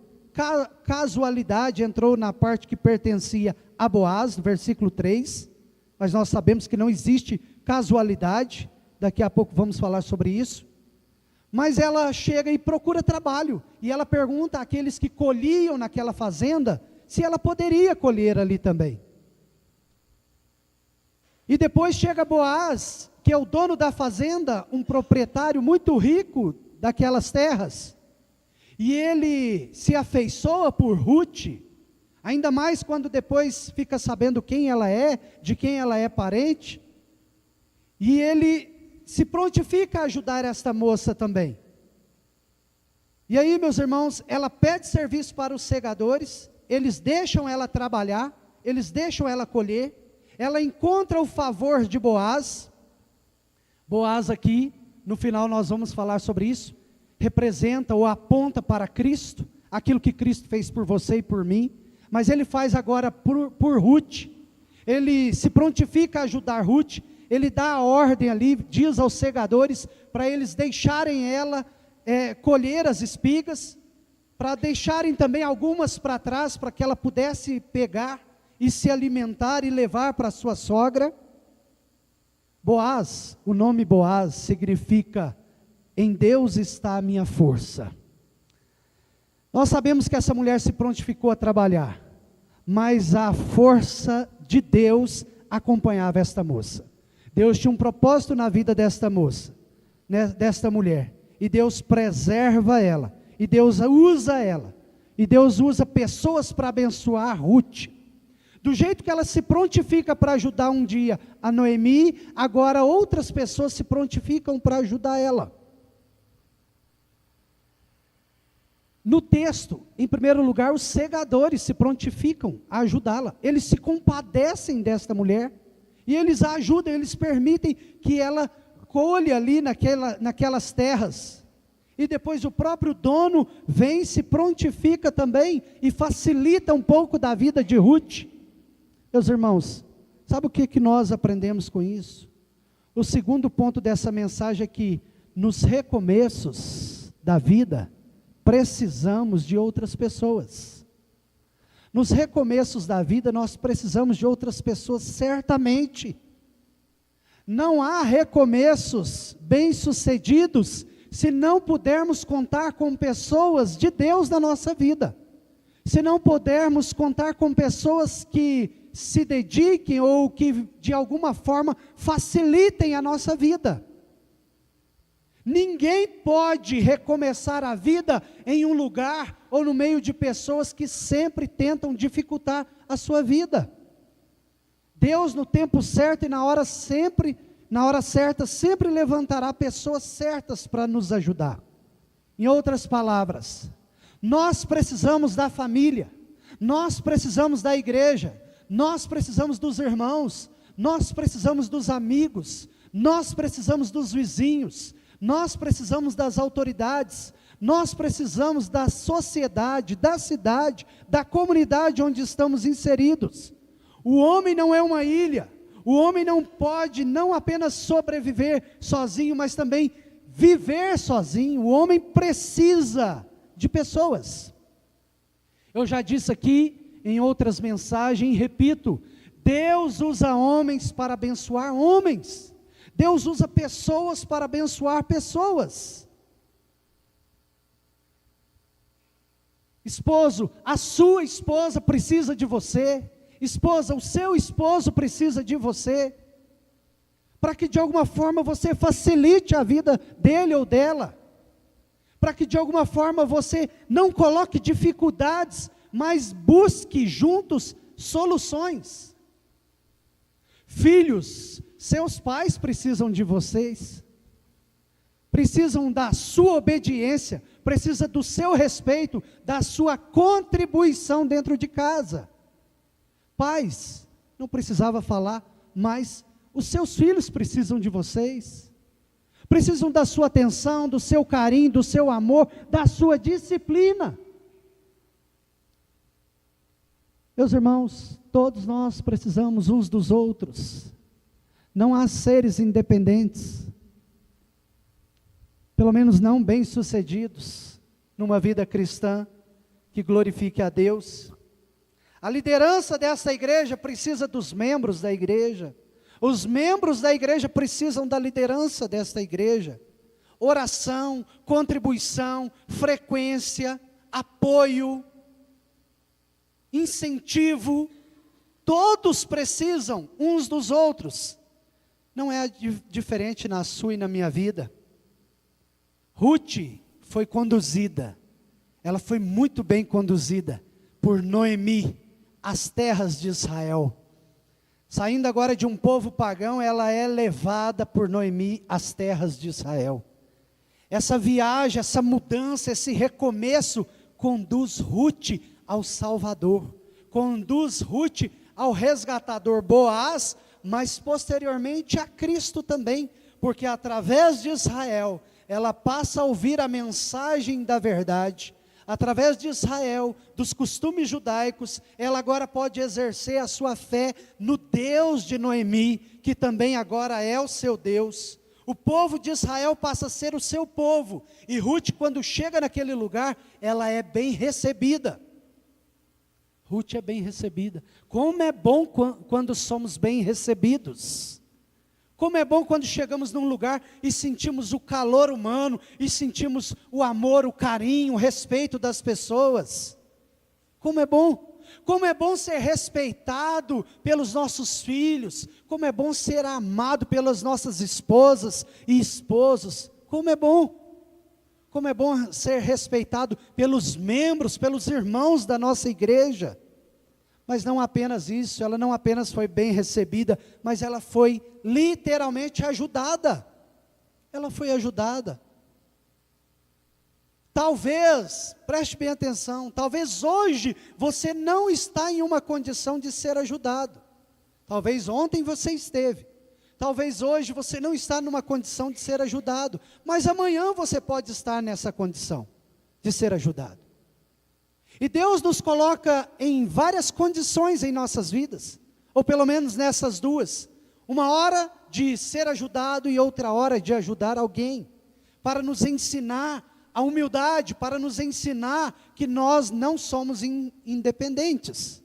Speaker 1: casualidade entrou na parte que pertencia a Boaz, no versículo 3, mas nós sabemos que não existe casualidade, daqui a pouco vamos falar sobre isso. Mas ela chega e procura trabalho, e ela pergunta àqueles que colhiam naquela fazenda, se ela poderia colher ali também. E depois chega Boaz, que é o dono da fazenda, um proprietário muito rico daquelas terras, e ele se afeiçoa por Ruth, ainda mais quando depois fica sabendo quem ela é, de quem ela é parente, e ele se prontifica a ajudar esta moça também. E aí, meus irmãos, ela pede serviço para os segadores, eles deixam ela trabalhar, eles deixam ela colher, ela encontra o favor de Boaz. Boaz aqui, no final nós vamos falar sobre isso, representa ou aponta para Cristo, aquilo que Cristo fez por você e por mim, mas ele faz agora por Ruth, ele se prontifica a ajudar Ruth, ele dá a ordem ali, diz aos segadores, para eles deixarem ela colher as espigas, para deixarem também algumas para trás, para que ela pudesse pegar e se alimentar e levar para sua sogra. Boaz, o nome Boaz significa, em Deus está a minha força. Nós sabemos que essa mulher se prontificou a trabalhar, mas a força de Deus acompanhava esta moça. Deus tinha um propósito na vida desta moça, desta mulher, e Deus preserva ela, e Deus usa ela, e Deus usa pessoas para abençoar Ruth. Do jeito que ela se prontifica para ajudar um dia a Noemi, agora outras pessoas se prontificam para ajudar ela. No texto, em primeiro lugar, os segadores se prontificam a ajudá-la, eles se compadecem desta mulher, e eles a ajudam, eles permitem que ela colha ali naquelas terras, e depois o próprio dono vem, se prontifica também, e facilita um pouco da vida de Ruth. Meus irmãos, sabe o que nós aprendemos com isso? O segundo ponto dessa mensagem é que, nos recomeços da vida, precisamos de outras pessoas. Nos recomeços da vida, nós precisamos de outras pessoas, certamente. Não há recomeços bem-sucedidos, se não pudermos contar com pessoas de Deus na nossa vida. Se não pudermos contar com pessoas que se dediquem ou que de alguma forma facilitem a nossa vida. Ninguém pode recomeçar a vida em um lugar ou no meio de pessoas que sempre tentam dificultar a sua vida. Deus, no tempo certo e na hora certa, sempre levantará pessoas certas para nos ajudar. Em outras palavras, nós precisamos da família, nós precisamos da igreja, nós precisamos dos irmãos, nós precisamos dos amigos, nós precisamos dos vizinhos, nós precisamos das autoridades, nós precisamos da sociedade, da cidade, da comunidade onde estamos inseridos. O homem não é uma ilha, o homem não pode não apenas sobreviver sozinho, mas também viver sozinho. O homem precisa de pessoas. Eu já disse aqui em outras mensagens, repito, Deus usa homens para abençoar homens. Deus usa pessoas para abençoar pessoas. Esposo, a sua esposa precisa de você. Esposa, o seu esposo precisa de você. Para que de alguma forma você facilite a vida dele ou dela. Para que de alguma forma você não coloque dificuldades, mas busque juntos soluções. Filhos, seus pais precisam de vocês. Precisam da sua obediência, precisa do seu respeito, da sua contribuição dentro de casa. Pais, não precisava falar, mas os seus filhos precisam de vocês. Precisam da sua atenção, do seu carinho, do seu amor, da sua disciplina. Meus irmãos, todos nós precisamos uns dos outros. Não há seres independentes, pelo menos não bem-sucedidos, numa vida cristã que glorifique a Deus. A liderança dessa igreja precisa dos membros da igreja. Os membros da igreja precisam da liderança desta igreja. Oração, contribuição, frequência, apoio, incentivo, todos precisam uns dos outros. Não é diferente na sua e na minha vida. Ruth foi conduzida, ela foi muito bem conduzida por Noemi, às terras de Israel. Saindo agora de um povo pagão, ela é levada por Noemi às terras de Israel. Essa viagem, essa mudança, esse recomeço, conduz Ruth ao Salvador, conduz Ruth ao resgatador Boaz, mas posteriormente a Cristo também, porque através de Israel, ela passa a ouvir a mensagem da verdade. Através de Israel, dos costumes judaicos, ela agora pode exercer a sua fé no Deus de Noemi, que também agora é o seu Deus. O povo de Israel passa a ser o seu povo, e Ruth, quando chega naquele lugar, ela é bem recebida. Ruth é bem recebida. Como é bom quando somos bem recebidos. Como é bom quando chegamos num lugar e sentimos o calor humano, e sentimos o amor, o carinho, o respeito das pessoas. Como é bom. Como é bom ser respeitado pelos nossos filhos. Como é bom ser amado pelas nossas esposas e esposos. Como é bom. Como é bom ser respeitado pelos membros, pelos irmãos da nossa igreja. Mas não apenas isso, ela não apenas foi bem recebida, mas ela foi literalmente ajudada. Ela foi ajudada. Talvez, preste bem atenção, talvez hoje você não está em uma condição de ser ajudado. Talvez ontem você esteve. Talvez hoje você não está numa condição de ser ajudado, mas amanhã você pode estar nessa condição de ser ajudado. E Deus nos coloca em várias condições em nossas vidas, ou pelo menos nessas duas. Uma hora de ser ajudado e outra hora de ajudar alguém, para nos ensinar a humildade, para nos ensinar que nós não somos independentes,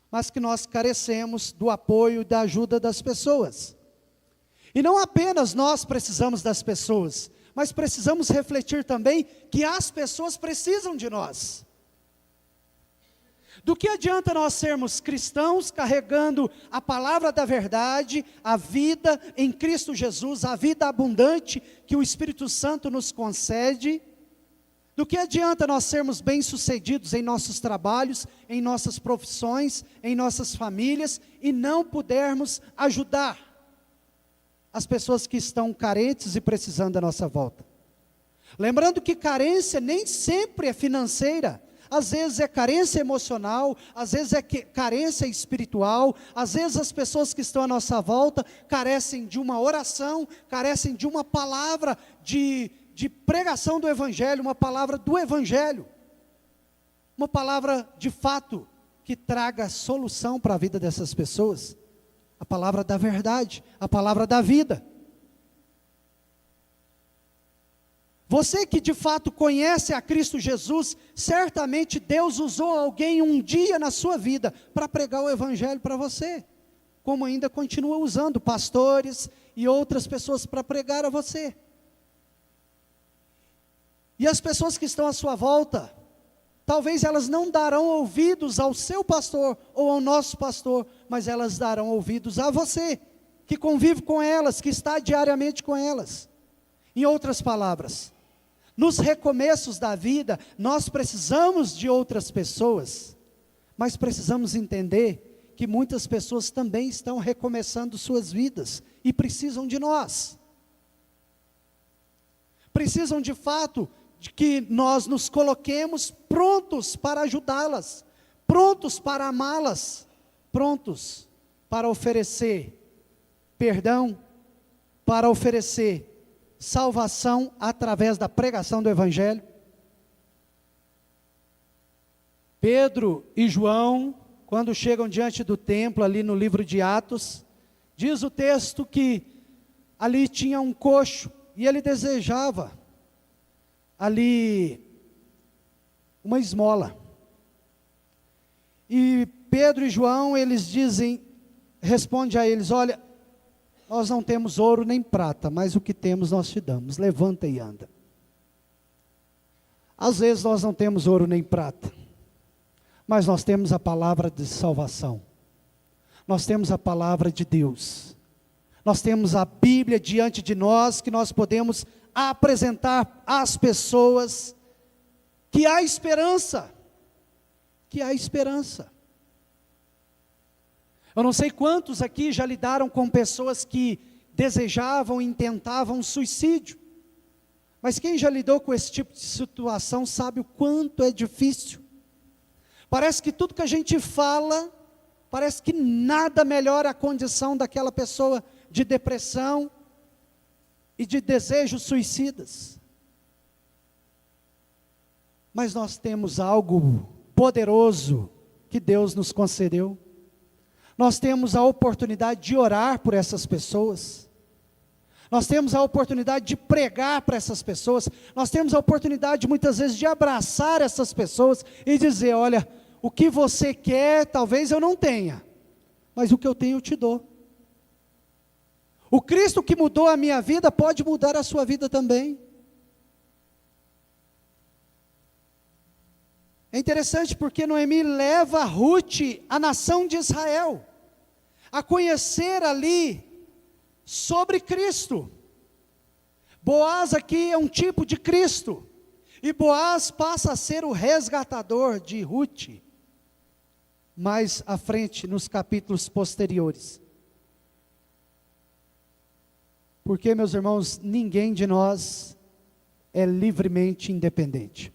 Speaker 1: mas que nós carecemos do apoio e da ajuda das pessoas. E não apenas nós precisamos das pessoas, mas precisamos refletir também que as pessoas precisam de nós. Do que adianta nós sermos cristãos carregando a palavra da verdade, a vida em Cristo Jesus, a vida abundante que o Espírito Santo nos concede? Do que adianta nós sermos bem-sucedidos em nossos trabalhos, em nossas profissões, em nossas famílias, e não pudermos ajudar as pessoas que estão carentes e precisando da nossa volta? Lembrando que carência nem sempre é financeira. Às vezes é carência emocional, às vezes é carência espiritual, às vezes as pessoas que estão à nossa volta carecem de uma oração, carecem de uma palavra de pregação do Evangelho, uma palavra do Evangelho, uma palavra de fato que traga solução para a vida dessas pessoas, a palavra da verdade, a palavra da vida. Você que de fato conhece a Cristo Jesus, certamente Deus usou alguém um dia na sua vida para pregar o Evangelho para você, como ainda continua usando pastores e outras pessoas para pregar a você. E as pessoas que estão à sua volta, talvez elas não darão ouvidos ao seu pastor ou ao nosso pastor, mas elas darão ouvidos a você, que convive com elas, que está diariamente com elas. Em outras palavras, nos recomeços da vida, nós precisamos de outras pessoas, mas precisamos entender que muitas pessoas também estão recomeçando suas vidas e precisam de nós. Precisam de fato de que nós nos coloquemos prontos para ajudá-las, prontos para amá-las, prontos para oferecer perdão, para oferecer salvação através da pregação do Evangelho. Pedro e João, quando chegam diante do templo, ali no livro de Atos, diz o texto que ali tinha um coxo, e ele desejava ali uma esmola. E Pedro e João, eles dizem, responde a eles: olha, nós não temos ouro nem prata, mas o que temos nós te damos, levanta e anda. Às vezes nós não temos ouro nem prata, mas nós temos a palavra de salvação, nós temos a palavra de Deus, nós temos a Bíblia diante de nós, que nós podemos apresentar às pessoas, que há esperança, que há esperança. Eu não sei quantos aqui já lidaram com pessoas que desejavam e intentavam suicídio, mas quem já lidou com esse tipo de situação sabe o quanto é difícil. Parece que tudo que a gente fala, parece que nada melhora a condição daquela pessoa de depressão e de desejos suicidas. Mas nós temos algo poderoso que Deus nos concedeu. Nós temos a oportunidade de orar por essas pessoas. Nós temos a oportunidade de pregar para essas pessoas. Nós temos a oportunidade muitas vezes de abraçar essas pessoas e dizer: olha, o que você quer talvez eu não tenha, mas o que eu tenho eu te dou. O Cristo que mudou a minha vida pode mudar a sua vida também. É interessante porque Noemi leva Ruth, a nação de Israel, a conhecer ali sobre Cristo. Boaz aqui é um tipo de Cristo, e Boaz passa a ser o resgatador de Ruth, mais à frente, nos capítulos posteriores. Porque, meus irmãos, ninguém de nós é livremente independente.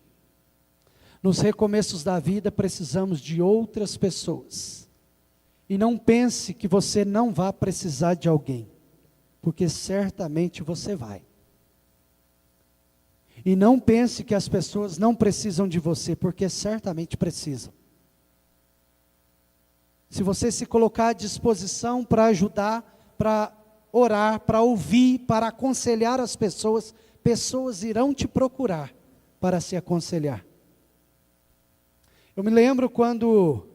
Speaker 1: Nos recomeços da vida precisamos de outras pessoas. E não pense que você não vai precisar de alguém, porque certamente você vai. E não pense que as pessoas não precisam de você, porque certamente precisam. Se você se colocar à disposição para ajudar, para orar, para ouvir, para aconselhar as pessoas, pessoas irão te procurar para se aconselhar. Eu me lembro quando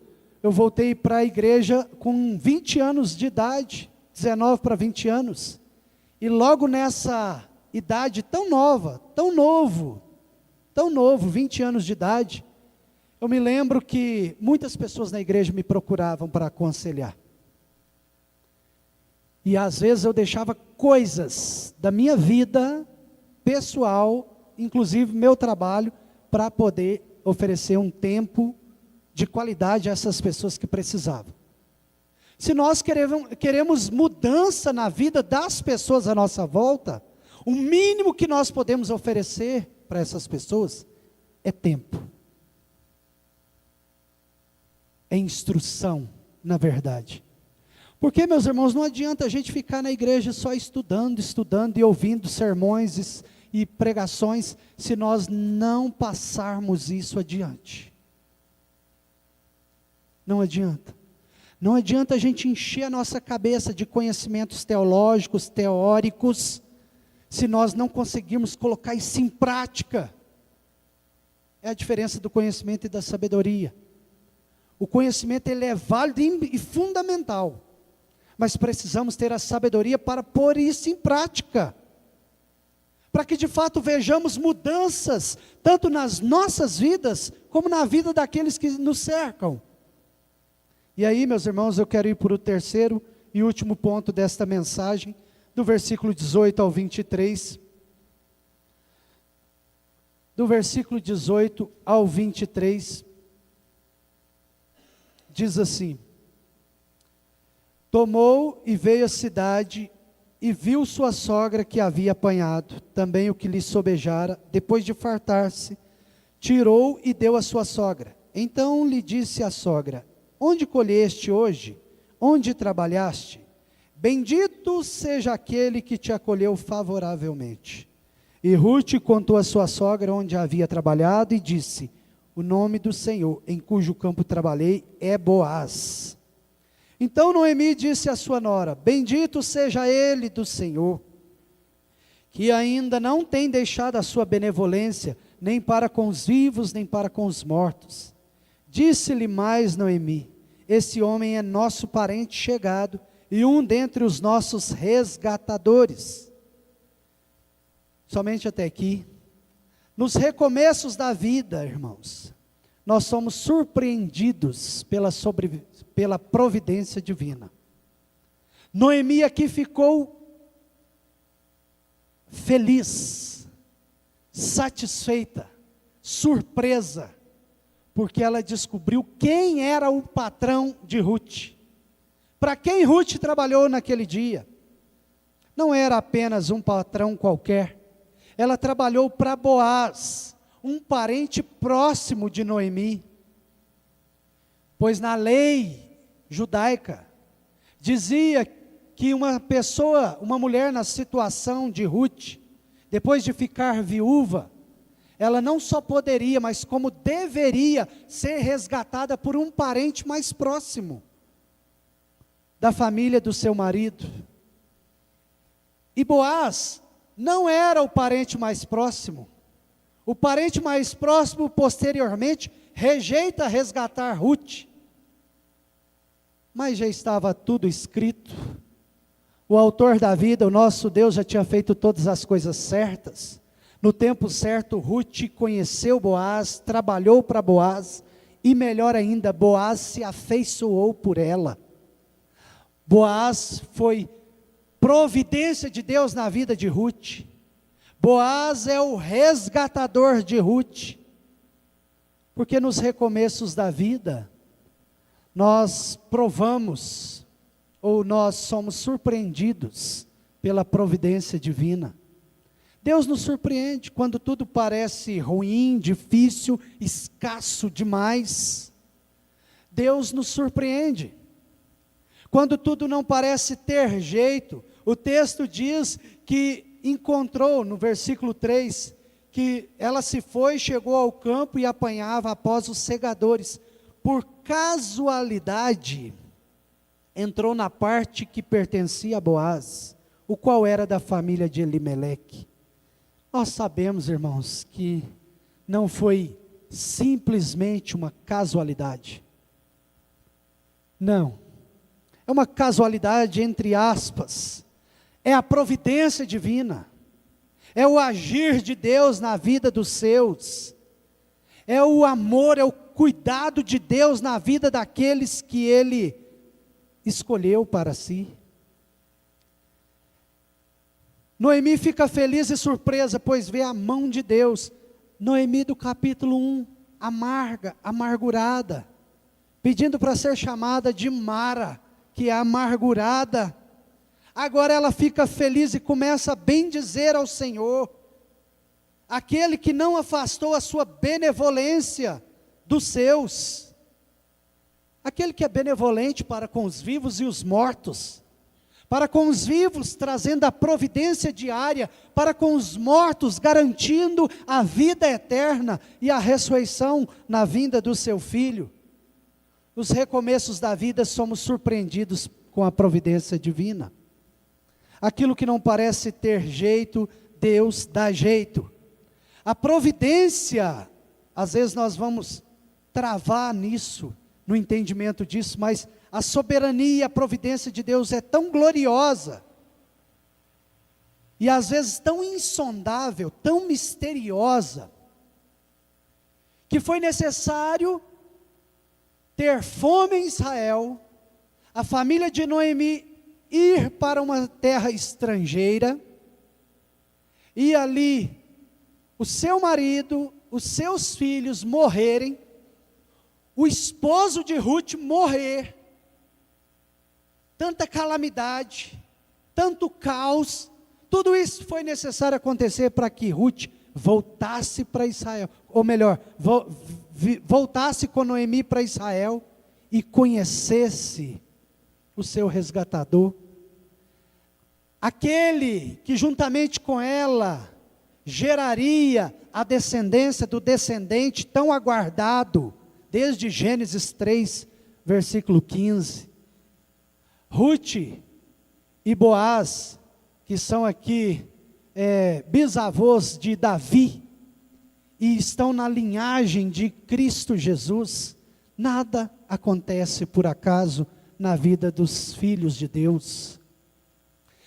Speaker 1: eu voltei para a igreja com 20 anos de idade, 19 para 20 anos, e logo nessa idade tão nova, tão novo, 20 anos de idade, eu me lembro que muitas pessoas na igreja me procuravam para aconselhar. E às vezes eu deixava coisas da minha vida pessoal, inclusive meu trabalho, para poder oferecer um tempo de qualidade a essas pessoas que precisavam. Se nós queremos mudança na vida das pessoas à nossa volta, o mínimo que nós podemos oferecer para essas pessoas é tempo. É instrução, na verdade. Porque, meus irmãos, não adianta a gente ficar na igreja só estudando e ouvindo sermões e pregações, se nós não passarmos isso adiante. Não adianta. Não adianta a gente encher a nossa cabeça de conhecimentos teológicos, teóricos, se nós não conseguirmos colocar isso em prática. É a diferença do conhecimento e da sabedoria. O conhecimento ele é válido e fundamental, mas precisamos ter a sabedoria para pôr isso em prática, para que de fato vejamos mudanças, tanto nas nossas vidas, como na vida daqueles que nos cercam. E aí, meus irmãos, eu quero ir para o terceiro e último ponto desta mensagem, do versículo 18 ao 23. Do versículo 18 ao 23, diz assim: tomou e veio à cidade, e viu sua sogra que havia apanhado, também o que lhe sobejara, depois de fartar-se, tirou e deu à sua sogra. Então lhe disse a sogra: onde colheste hoje? Onde trabalhaste? Bendito seja aquele que te acolheu favoravelmente. E Rute contou a sua sogra onde havia trabalhado e disse: o nome do Senhor, em cujo campo trabalhei, é Boaz. Então Noemi disse à sua nora: bendito seja ele do Senhor, que ainda não tem deixado a sua benevolência, nem para com os vivos, nem para com os mortos. Disse-lhe mais Noemi: esse homem é nosso parente chegado, e um dentre os nossos resgatadores. Somente até aqui. Nos recomeços da vida, irmãos, nós somos surpreendidos pela providência divina. Noemi aqui ficou feliz, satisfeita, surpresa, porque ela descobriu quem era o patrão de Rute. Para quem Rute trabalhou naquele dia? Não era apenas um patrão qualquer. Ela trabalhou para Boaz, um parente próximo de Noemi. Pois na lei judaica, dizia que uma mulher na situação de Rute, depois de ficar viúva, ela não só poderia, mas como deveria ser resgatada por um parente mais próximo da família do seu marido. E Boaz não era o parente mais próximo. O parente mais próximo, posteriormente, rejeita resgatar Rute. Mas já estava tudo escrito. O autor da vida, o nosso Deus, já tinha feito todas as coisas certas. No tempo certo, Rute conheceu Boaz, trabalhou para Boaz, e melhor ainda, Boaz se afeiçoou por ela. Boaz foi providência de Deus na vida de Rute. Boaz é o resgatador de Rute. Porque nos recomeços da vida, nós provamos, ou nós somos surpreendidos pela providência divina. Deus nos surpreende quando tudo parece ruim, difícil, escasso demais. Deus nos surpreende. Quando tudo não parece ter jeito, o texto diz que encontrou, no versículo 3, que ela se foi, chegou ao campo e apanhava após os segadores. Por casualidade, entrou na parte que pertencia a Boaz, o qual era da família de Elimeleque. Nós sabemos, irmãos, que não foi simplesmente uma casualidade. Não. É uma casualidade entre aspas. É a providência divina. É o agir de Deus na vida dos seus. É o amor, é o cuidado de Deus na vida daqueles que Ele escolheu para si. Noemi fica feliz e surpresa, pois vê a mão de Deus. Noemi do capítulo 1, amarga, amargurada, pedindo para ser chamada de Mara, que é amargurada. Agora ela fica feliz e começa a bendizer ao Senhor, aquele que não afastou a sua benevolência dos seus, aquele que é benevolente para com os vivos e os mortos, para com os vivos trazendo a providência diária, para com os mortos garantindo a vida eterna e a ressurreição na vinda do seu Filho. Nos recomeços da vida somos surpreendidos com a providência divina. Aquilo que não parece ter jeito, Deus dá jeito. A providência, às vezes nós vamos travar nisso, no entendimento disso, mas a soberania e a providência de Deus é tão gloriosa, e às vezes tão insondável, tão misteriosa, que foi necessário ter fome em Israel, a família de Noemi ir para uma terra estrangeira, e ali o seu marido, os seus filhos morrerem, o esposo de Ruth morrer, tanta calamidade, tanto caos, tudo isso foi necessário acontecer para que Ruth voltasse para Israel, ou melhor, voltasse com Noemi para Israel e conhecesse o seu resgatador, aquele que juntamente com ela geraria a descendência do descendente tão aguardado, desde Gênesis 3, versículo 15. Ruth e Boaz, que são aqui bisavôs de Davi, e estão na linhagem de Cristo Jesus, nada acontece por acaso na vida dos filhos de Deus.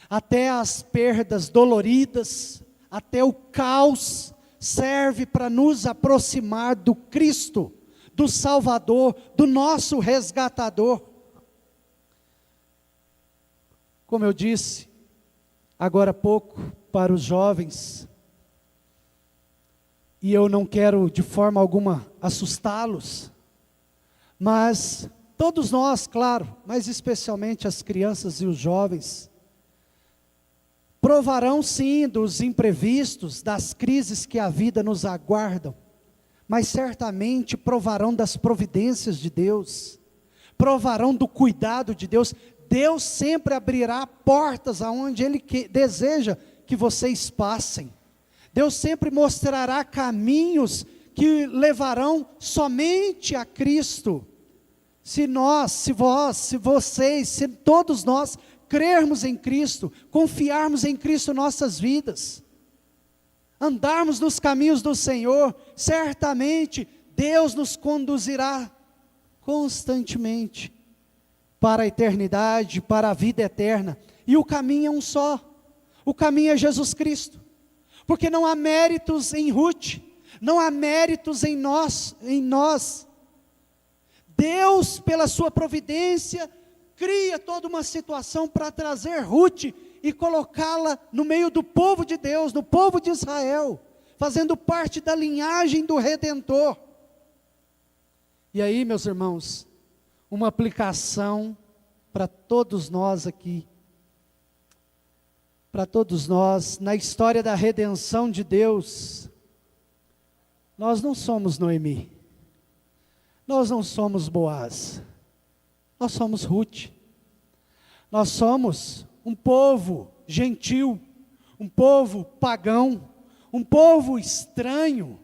Speaker 1: Até as perdas doloridas, até o caos, serve para nos aproximar do Cristo, do Salvador, do nosso resgatador. Como eu disse, agora há pouco, para os jovens, e eu não quero de forma alguma assustá-los, mas todos nós, claro, mas especialmente as crianças e os jovens, provarão sim dos imprevistos, das crises que a vida nos aguardam, mas certamente provarão das providências de Deus, provarão do cuidado de Deus. Deus sempre abrirá portas aonde Ele deseja que vocês passem. Deus sempre mostrará caminhos que levarão somente a Cristo. Se nós, se vós, se vocês, se todos nós crermos em Cristo, confiarmos em Cristo nossas vidas, andarmos nos caminhos do Senhor, certamente Deus nos conduzirá constantemente para a eternidade, para a vida eterna. E o caminho é um só, o caminho é Jesus Cristo, porque não há méritos em Ruth, não há méritos em nós. Deus, pela sua providência, cria toda uma situação para trazer Ruth e colocá-la no meio do povo de Deus, do povo de Israel, fazendo parte da linhagem do Redentor. E aí, meus irmãos, uma aplicação para todos nós aqui, para todos nós, na história da redenção de Deus. Nós não somos Noemi, nós não somos Boaz, nós somos Ruth. Nós somos um povo gentil, um povo pagão, um povo estranho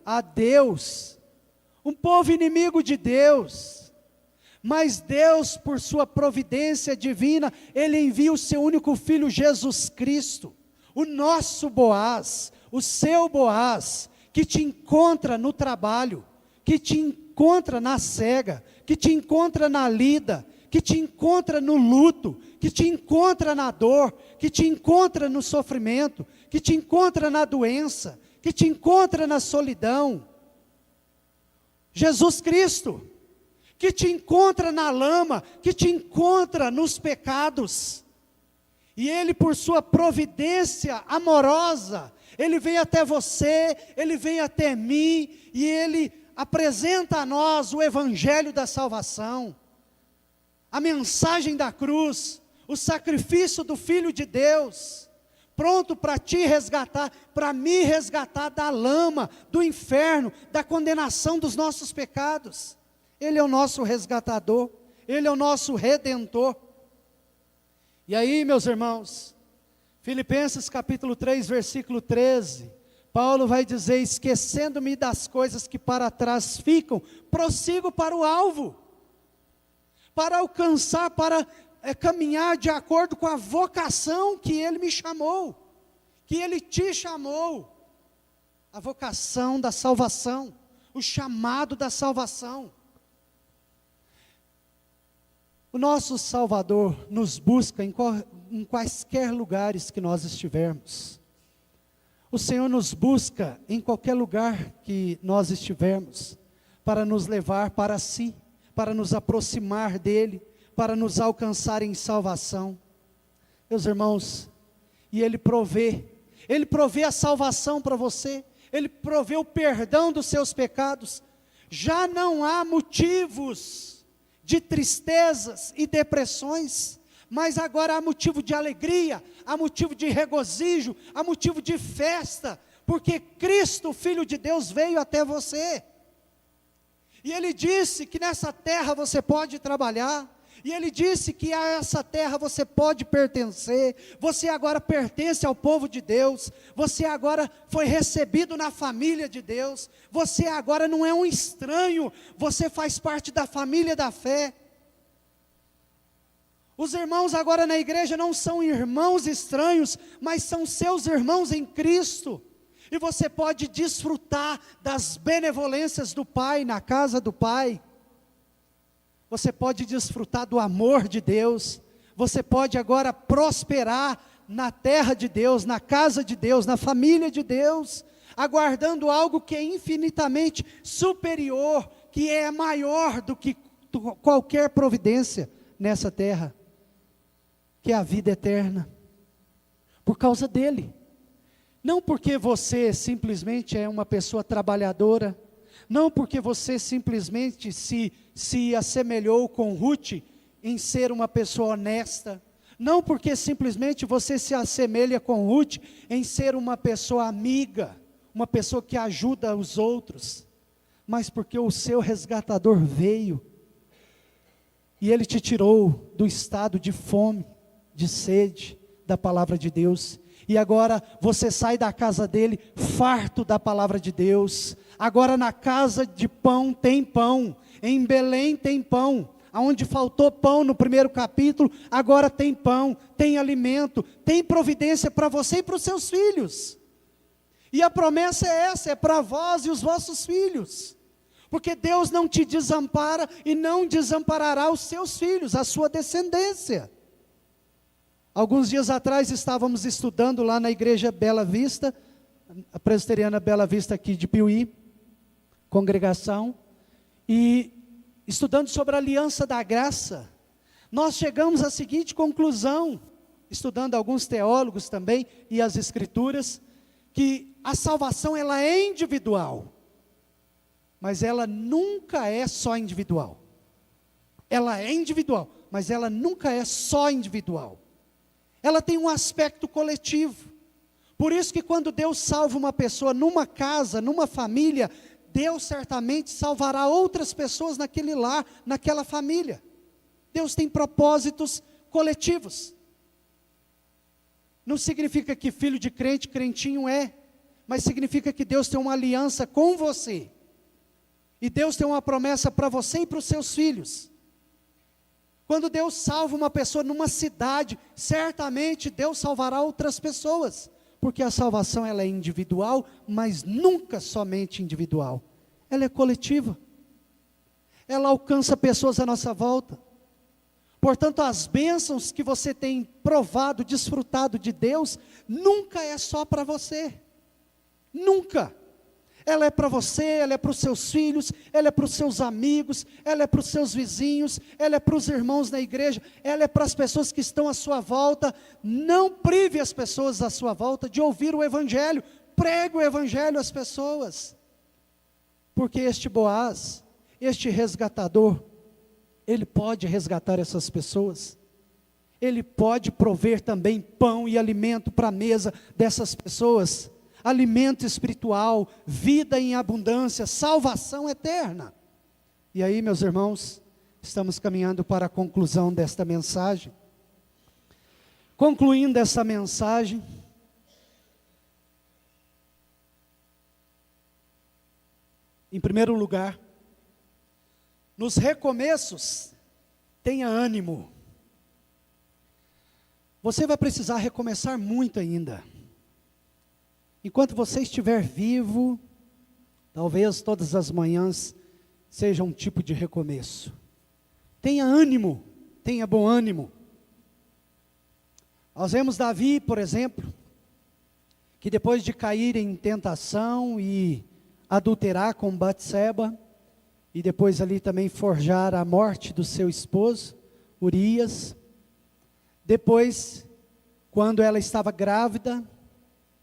Speaker 1: a Deus, um povo inimigo de Deus. Mas Deus, por sua providência divina, Ele envia o seu único Filho Jesus Cristo, o nosso Boaz, o seu Boaz, que te encontra no trabalho, que te encontra na cega, que te encontra na lida, que te encontra no luto, que te encontra na dor, que te encontra no sofrimento, que te encontra na doença, que te encontra na solidão. Jesus Cristo, que te encontra na lama, que te encontra nos pecados. E Ele, por sua providência amorosa, Ele vem até você, Ele vem até mim, e Ele apresenta a nós o Evangelho da salvação, a mensagem da cruz, o sacrifício do Filho de Deus, pronto para te resgatar, para me resgatar da lama, do inferno, da condenação dos nossos pecados. Ele é o nosso resgatador, Ele é o nosso redentor. E aí, meus irmãos, Filipenses capítulo 3, versículo 13, Paulo vai dizer: esquecendo-me das coisas que para trás ficam, prossigo para o alvo, para alcançar, para caminhar de acordo com a vocação que Ele me chamou, que Ele te chamou. A vocação da salvação, o chamado da salvação. O nosso Salvador nos busca em quaisquer lugares que nós estivermos. O Senhor nos busca em qualquer lugar que nós estivermos, para nos levar para si, para nos aproximar dEle, para nos alcançar em salvação. Meus irmãos, e Ele provê a salvação para você, Ele provê o perdão dos seus pecados. Já não há motivos de tristezas e depressões, mas agora há motivo de alegria, há motivo de regozijo, há motivo de festa, porque Cristo, Filho de Deus, veio até você. E Ele disse que nessa terra você pode trabalhar, e Ele disse que a essa terra você pode pertencer, você agora pertence ao povo de Deus, você agora foi recebido na família de Deus, você agora não é um estranho, você faz parte da família da fé. Os irmãos agora na igreja não são irmãos estranhos, mas são seus irmãos em Cristo. E você pode desfrutar das benevolências do Pai, na casa do Pai. Você pode desfrutar do amor de Deus. Você pode agora prosperar na terra de Deus, na casa de Deus, na família de Deus, aguardando algo que é infinitamente superior, que é maior do que qualquer providência nessa terra, que é a vida eterna, por causa dEle. Não porque você simplesmente é uma pessoa trabalhadora, não porque você simplesmente se assemelhou com Ruth em ser uma pessoa honesta, não porque simplesmente você se assemelha com Ruth em ser uma pessoa amiga, uma pessoa que ajuda os outros, mas porque o seu resgatador veio, e Ele te tirou do estado de fome, de sede da palavra de Deus, e agora você sai da casa dEle farto da palavra de Deus. Agora na casa de pão tem pão, em Belém tem pão, aonde faltou pão no primeiro capítulo, agora tem pão, tem alimento, tem providência para você e para os seus filhos. E a promessa é essa, é para vós e os vossos filhos, porque Deus não te desampara e não desamparará os seus filhos, a sua descendência. Alguns dias atrás estávamos estudando lá na igreja Bela Vista, a presbiteriana Bela Vista aqui de Piuí, congregação, e estudando sobre a aliança da graça, nós chegamos à seguinte conclusão, estudando alguns teólogos também e as escrituras, que a salvação ela é individual, mas ela nunca é só individual. Ela é individual, mas ela nunca é só individual. Ela tem um aspecto coletivo. Por isso que quando Deus salva uma pessoa numa casa, numa família, Deus certamente salvará outras pessoas naquele lar, naquela família. Deus tem propósitos coletivos. Não significa que filho de crente, crentinho é, mas significa que Deus tem uma aliança com você. E Deus tem uma promessa para você e para os seus filhos. Quando Deus salva uma pessoa numa cidade, certamente Deus salvará outras pessoas, porque a salvação ela é individual, mas nunca somente individual, ela é coletiva, ela alcança pessoas à nossa volta. Portanto, as bênçãos que você tem provado, desfrutado de Deus, nunca é só para você, nunca. Ela é para você, ela é para os seus filhos, ela é para os seus amigos, ela é para os seus vizinhos, ela é para os irmãos na igreja, ela é para as pessoas que estão à sua volta. Não prive as pessoas à sua volta de ouvir o Evangelho, pregue o Evangelho às pessoas, porque este Boaz, este resgatador, ele pode resgatar essas pessoas, ele pode prover também pão e alimento para a mesa dessas pessoas, alimento espiritual, vida em abundância, salvação eterna. E aí, meus irmãos, estamos caminhando para a conclusão desta mensagem. Concluindo essa mensagem, em primeiro lugar, nos recomeços, tenha ânimo. Você vai precisar recomeçar muito ainda. Enquanto você estiver vivo, talvez todas as manhãs seja um tipo de recomeço. Tenha ânimo, tenha bom ânimo. Nós vemos Davi, por exemplo, que depois de cair em tentação e adulterar com Batseba, e depois ali também forjar a morte do seu esposo, Urias, depois, quando ela estava grávida,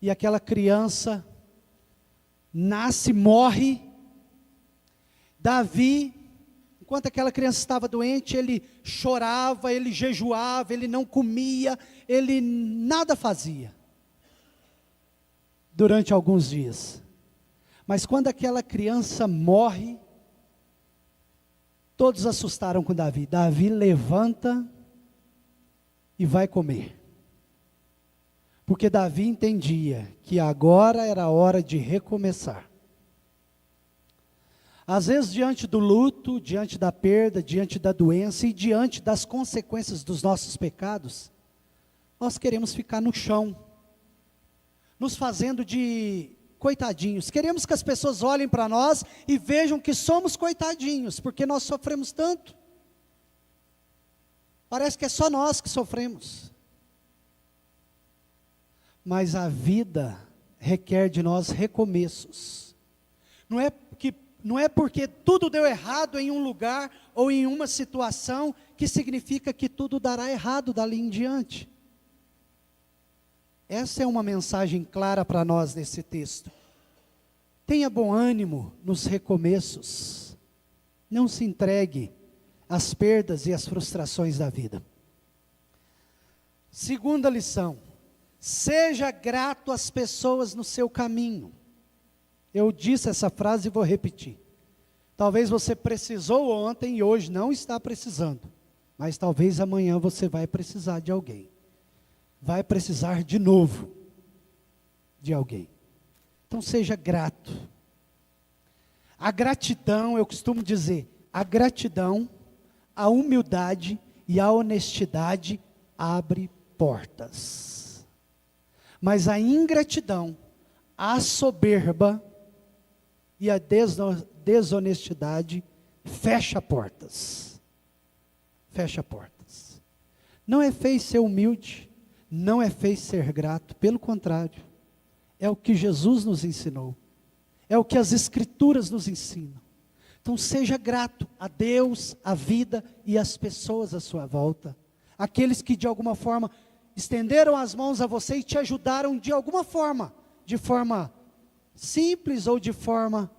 Speaker 1: e aquela criança nasce, morre, Davi, enquanto aquela criança estava doente, ele chorava, ele jejuava, ele não comia, ele nada fazia, durante alguns dias. Mas quando aquela criança morre, todos assustaram com Davi. Davi levanta e vai comer. Porque Davi entendia que agora era a hora de recomeçar. Às vezes, diante do luto, diante da perda, diante da doença e diante das consequências dos nossos pecados, nós queremos ficar no chão, nos fazendo de coitadinhos. Queremos que as pessoas olhem para nós e vejam que somos coitadinhos, porque nós sofremos tanto. Parece que é só nós que sofremos. Mas a vida requer de nós recomeços. Não é porque tudo deu errado em um lugar ou em uma situação que significa que tudo dará errado dali em diante. Essa é uma mensagem clara para nós nesse texto. Tenha bom ânimo nos recomeços. Não se entregue às perdas e às frustrações da vida. Segunda lição. Seja grato às pessoas no seu caminho. Eu disse essa frase e vou repetir. Talvez você precisou ontem e hoje não está precisando. Mas talvez amanhã você vai precisar de alguém. Vai precisar de novo de alguém. Então seja grato. A gratidão, eu costumo dizer, a gratidão, a humildade e a honestidade abre portas. Mas a ingratidão, a soberba e a desonestidade fecha portas. Fecha portas. Não é feio ser humilde, não é feio ser grato, pelo contrário, é o que Jesus nos ensinou, é o que as Escrituras nos ensinam. Então seja grato a Deus, a vida e as pessoas à sua volta, aqueles que de alguma forma estenderam as mãos a você e te ajudaram de alguma forma, de forma simples ou de forma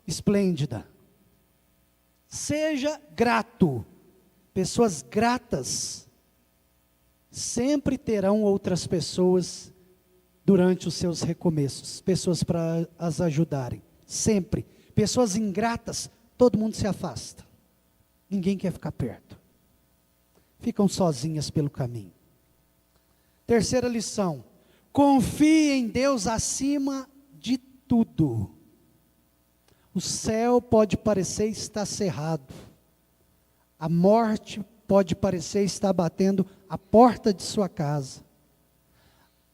Speaker 1: esplêndida. Seja grato. Pessoas gratas sempre terão outras pessoas durante os seus recomeços, pessoas para as ajudarem, sempre. Pessoas ingratas, todo mundo se afasta, ninguém quer ficar perto, ficam sozinhas pelo caminho. Terceira lição, confie em Deus acima de tudo. O céu pode parecer estar cerrado, a morte pode parecer estar batendo a porta de sua casa,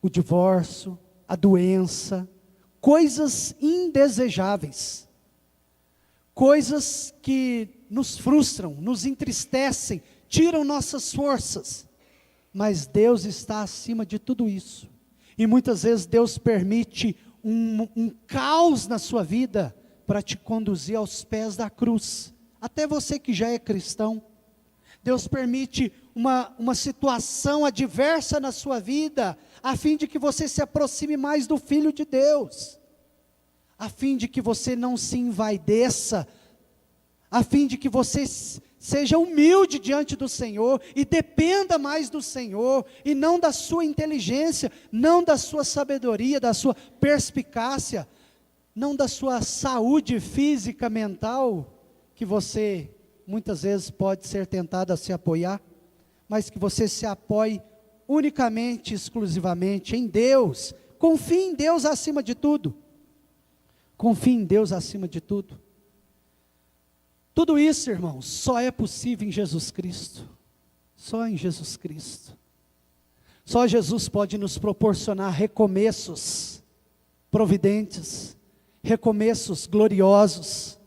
Speaker 1: o divórcio, a doença, coisas indesejáveis, coisas que nos frustram, nos entristecem, tiram nossas forças, mas Deus está acima de tudo isso, e muitas vezes Deus permite um caos na sua vida, para te conduzir aos pés da cruz, até você que já é cristão, Deus permite uma situação adversa na sua vida, a fim de que você se aproxime mais do Filho de Deus, a fim de que você não se envaideça, a fim de que você seja humilde diante do Senhor, e dependa mais do Senhor, e não da sua inteligência, não da sua sabedoria, da sua perspicácia, não da sua saúde física, mental, que você muitas vezes pode ser tentado a se apoiar, mas que você se apoie unicamente, exclusivamente em Deus. Confie em Deus acima de tudo. Confie em Deus acima de tudo. Tudo isso, irmãos, só é possível em Jesus Cristo. Só em Jesus Cristo. Só Jesus pode nos proporcionar recomeços providentes, recomeços gloriosos,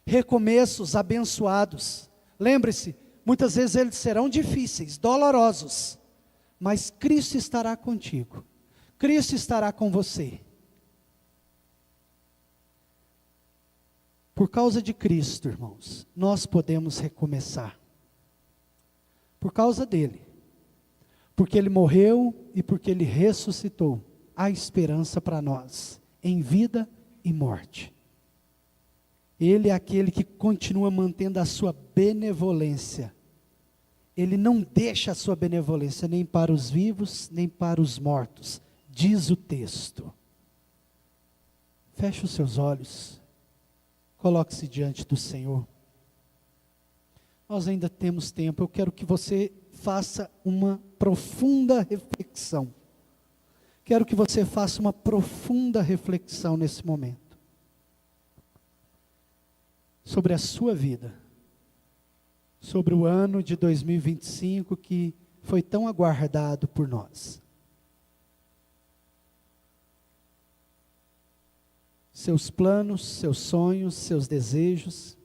Speaker 1: recomeços abençoados. Lembre-se, muitas vezes eles serão difíceis, dolorosos, mas Cristo estará contigo, Cristo estará com você. Por causa de Cristo, irmãos, nós podemos recomeçar. Por causa dele. Porque ele morreu e porque ele ressuscitou. Há esperança para nós, em vida e morte. Ele é aquele que continua mantendo a sua benevolência. Ele não deixa a sua benevolência nem para os vivos, nem para os mortos. Diz o texto. Feche os seus olhos. Coloque-se diante do Senhor. Nós ainda temos tempo. Eu quero que você faça uma profunda reflexão. Quero que você faça uma profunda reflexão nesse momento. Sobre a sua vida. Sobre o ano de 2025 que foi tão aguardado por nós. Seus planos, seus sonhos, seus desejos.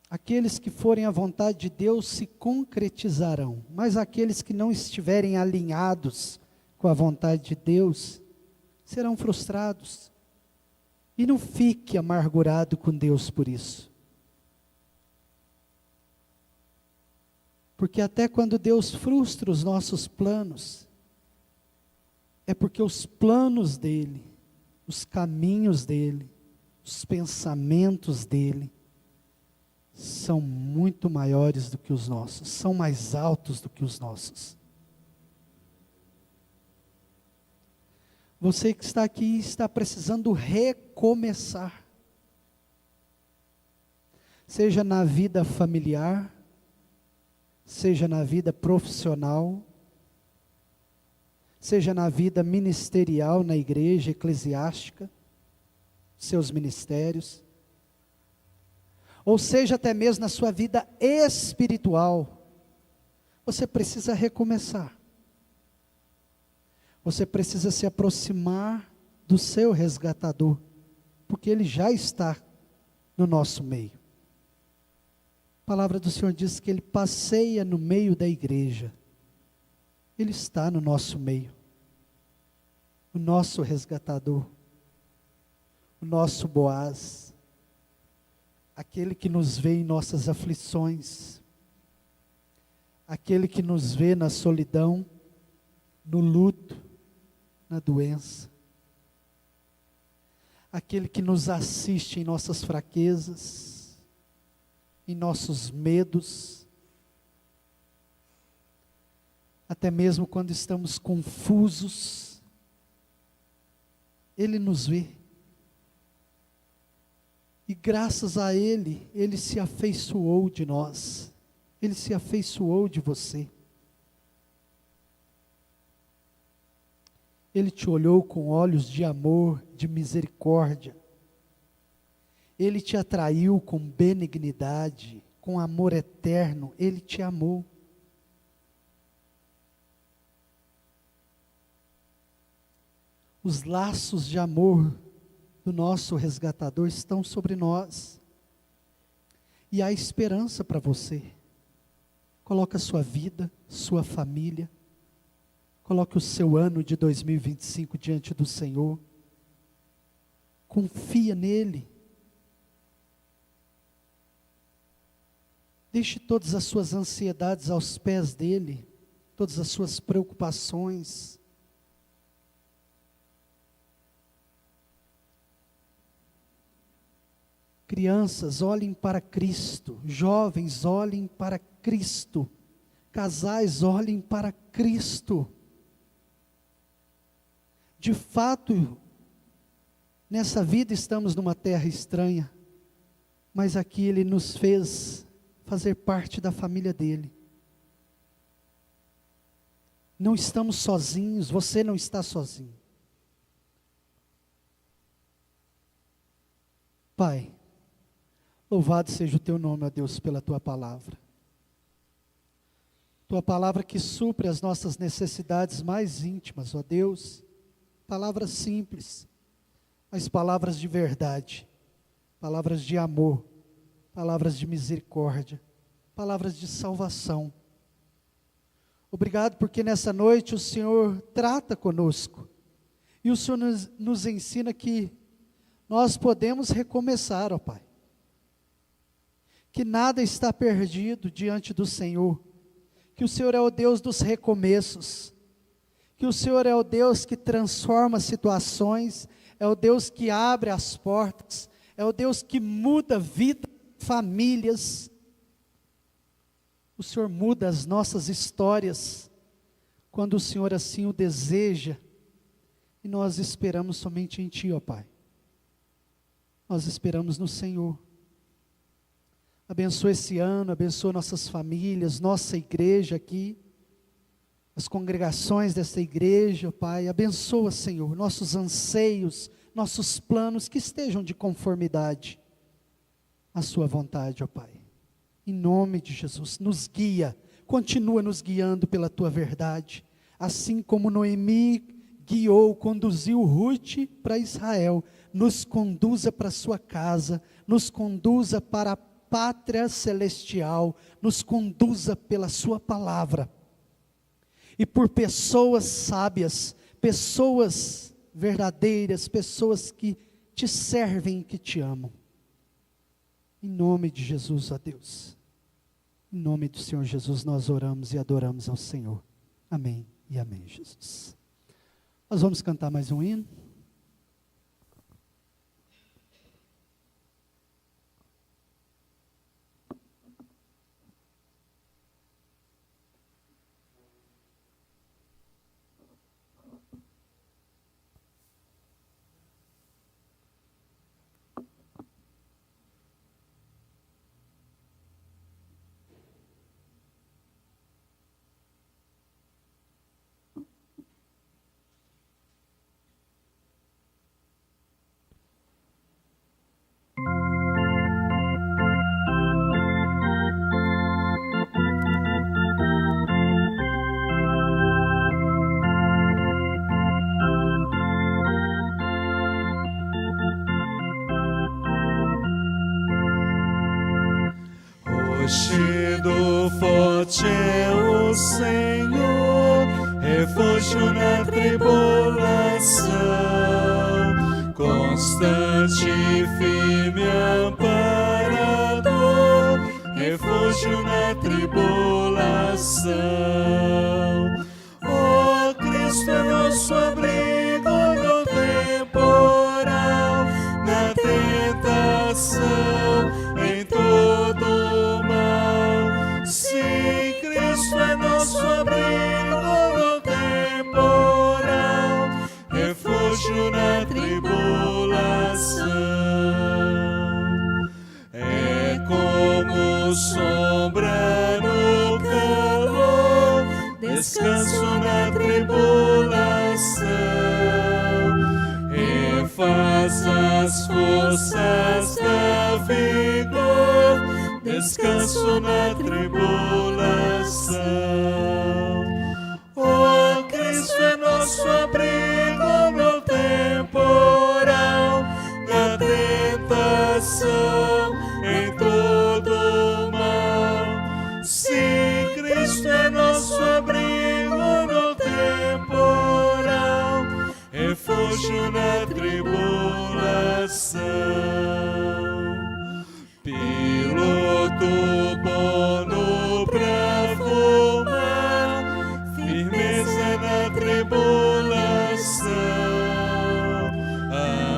Speaker 1: Aqueles que forem à vontade de Deus se concretizarão, mas aqueles que não estiverem alinhados com a vontade de Deus, serão frustrados. E não fique amargurado com Deus por isso. Porque até quando Deus frustra os nossos planos, é porque os planos dele, os caminhos dele, os pensamentos dele, são muito maiores do que os nossos, são mais altos do que os nossos. Você que está aqui está precisando recomeçar. Seja na vida familiar, seja na vida profissional, seja na vida ministerial, na igreja eclesiástica, seus ministérios, ou seja até mesmo na sua vida espiritual, você precisa recomeçar. Você precisa se aproximar do seu resgatador, porque ele já está no nosso meio. A palavra do Senhor diz que ele passeia no meio da igreja. Ele está no nosso meio. O nosso resgatador. O nosso Boaz. Aquele que nos vê em nossas aflições. Aquele que nos vê na solidão, no luto, na doença. Aquele que nos assiste em nossas fraquezas, em nossos medos, até mesmo quando estamos confusos, Ele nos vê. E graças a Ele, Ele se afeiçoou de nós, Ele se afeiçoou de você. Ele te olhou com olhos de amor, de misericórdia. Ele te atraiu com benignidade, com amor eterno. Ele te amou. Os laços de amor do nosso resgatador estão sobre nós. E há esperança para você. Coloque a sua vida, sua família. Coloque o seu ano de 2025 diante do Senhor. Confia nele. Deixe todas as suas ansiedades aos pés dele. Todas as suas preocupações. Crianças, olhem para Cristo. Jovens, olhem para Cristo. Casais, olhem para Cristo. De fato, nessa vida estamos numa terra estranha, mas aqui Ele nos fez fazer parte da família dEle. Não estamos sozinhos, você não está sozinho. Pai, louvado seja o Teu nome, ó Deus, pela Tua palavra. Tua palavra que supre as nossas necessidades mais íntimas, ó Deus. Palavras simples, mas palavras de verdade, palavras de amor, palavras de misericórdia, palavras de salvação. Obrigado porque nessa noite o Senhor trata conosco e o Senhor nos ensina que nós podemos recomeçar, ó Pai. Que nada está perdido diante do Senhor, que o Senhor é o Deus dos recomeços, que o Senhor é o Deus que transforma situações, é o Deus que abre as portas, é o Deus que muda vidas, famílias. O Senhor muda as nossas histórias, quando o Senhor assim o deseja, e nós esperamos somente em Ti, ó Pai. Nós esperamos no Senhor. Abençoa esse ano, abençoa nossas famílias, nossa igreja aqui, as congregações dessa igreja, Pai. Abençoa, Senhor, nossos anseios, nossos planos, que estejam de conformidade à Sua vontade, ó Pai. Em nome de Jesus, nos guia, continua nos guiando pela Tua verdade, assim como Noemi guiou, conduziu Ruth para Israel, nos conduza para a Sua casa, nos conduza para a pátria celestial, nos conduza pela Sua palavra, e por pessoas sábias, pessoas verdadeiras, pessoas que Te servem e que Te amam. Em nome de Jesus, ó Deus, em nome do Senhor Jesus, nós oramos e adoramos ao Senhor. Amém e amém, Jesus. Nós vamos cantar mais um hino.
Speaker 4: Rochedo forte é o Senhor, refúgio na tribulação, constante e firme amparador, refúgio na tribulação. Ó Cristo é nosso abrigo no temporal, na tentação, em todo mal. Sim, Cristo é nosso abrigo no temporal, refúgio na tribulação. É como sombra no calor, descanso na tribulação. Refaz as forças da vigor, descanso na tribulação. Oh, Cristo é nosso abrigo no temporal, na tentação, em todo mal. Sim, Cristo é nosso abrigo no temporal, refúgio na tribulação. Piloto bom no bravo mar, firmeza na tribulação,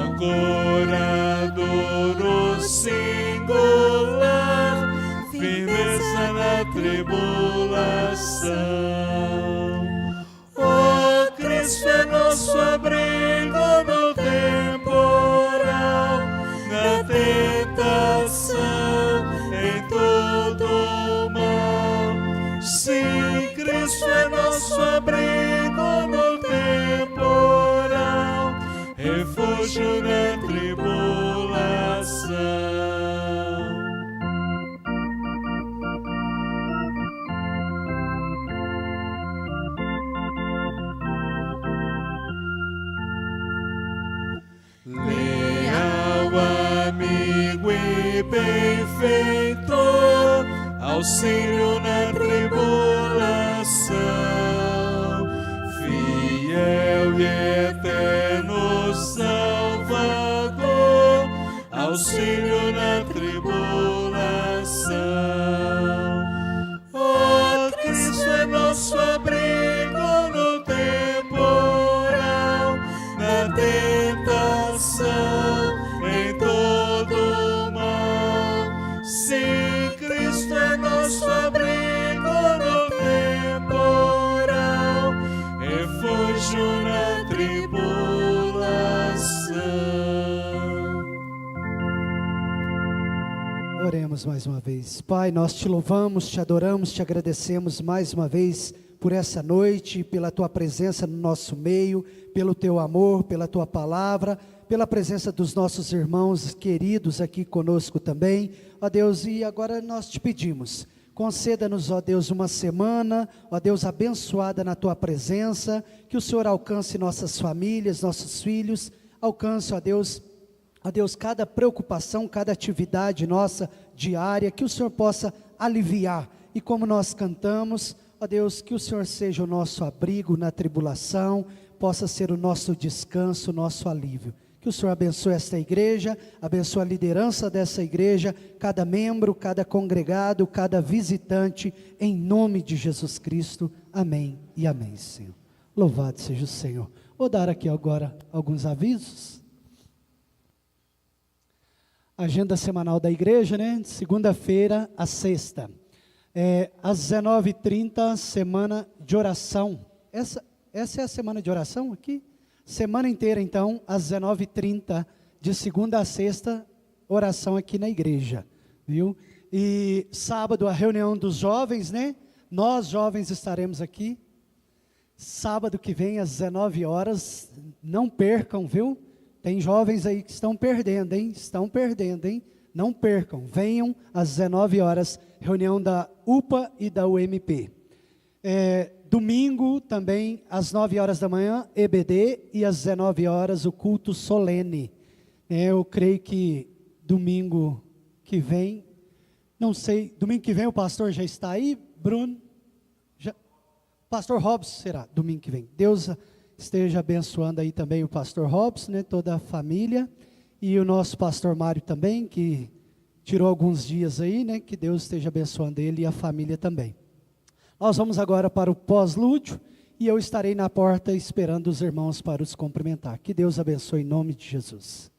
Speaker 4: ancorado no singular, firmeza na tribulação. Oh, Cristo é nosso abrigo no temporal, na tentação, em todo mal. Sim, Cristo é nosso abrigo no temporal, refúgio na tribulação. auxílio na tribulação, fiel e eterno Salvador, auxílio na tribulação. Ó Cristo é nosso abrigo no temporal, na tentação, em todo mal. Sim, Cristo é nosso abrigo no temporal, refúgio na tribulação.
Speaker 1: Oremos mais uma vez. Pai, nós te louvamos, te adoramos, te agradecemos mais uma vez por essa noite, pela tua presença no nosso meio, pelo teu amor, pela tua palavra, pela presença dos nossos irmãos queridos aqui conosco também, ó Deus, e agora nós te pedimos, conceda-nos, ó Deus, uma semana, ó Deus, abençoada na tua presença, que o Senhor alcance nossas famílias, nossos filhos, alcance, ó Deus, cada preocupação, cada atividade nossa diária, que o Senhor possa aliviar, e como nós cantamos, ó Deus, que o Senhor seja o nosso abrigo na tribulação, possa ser o nosso descanso, o nosso alívio. Que o Senhor abençoe esta igreja, abençoe a liderança dessa igreja, cada membro, cada congregado, cada visitante, em nome de Jesus Cristo. Amém e amém, Senhor. Louvado seja o Senhor. Vou dar aqui agora alguns avisos. Agenda semanal da igreja, né? Segunda-feira a sexta. Às 19h30, semana de oração. Essa é a semana de oração aqui? Semana inteira, então, às 19h30, de segunda a sexta, oração aqui na igreja, viu? E sábado, a reunião dos jovens, né? Nós, jovens, estaremos aqui. Sábado que vem, às 19 horas, não percam, viu? Tem jovens aí que estão perdendo, hein? Não percam, venham às 19 horas, reunião da UPA e da UMP. Domingo também, às 9 horas da manhã, EBD, e às 19 horas o culto solene. Eu creio que domingo que vem, não sei, domingo que vem o pastor já está aí, Bruno? Pastor Robson será, domingo que vem. Deus esteja abençoando aí também o pastor Robson, né, toda a família, e o nosso pastor Mário também, que tirou alguns dias aí, né, que Deus esteja abençoando ele e a família também. Nós vamos agora para o pós-lúdio, e eu estarei na porta esperando os irmãos para os cumprimentar. Que Deus abençoe em nome de Jesus.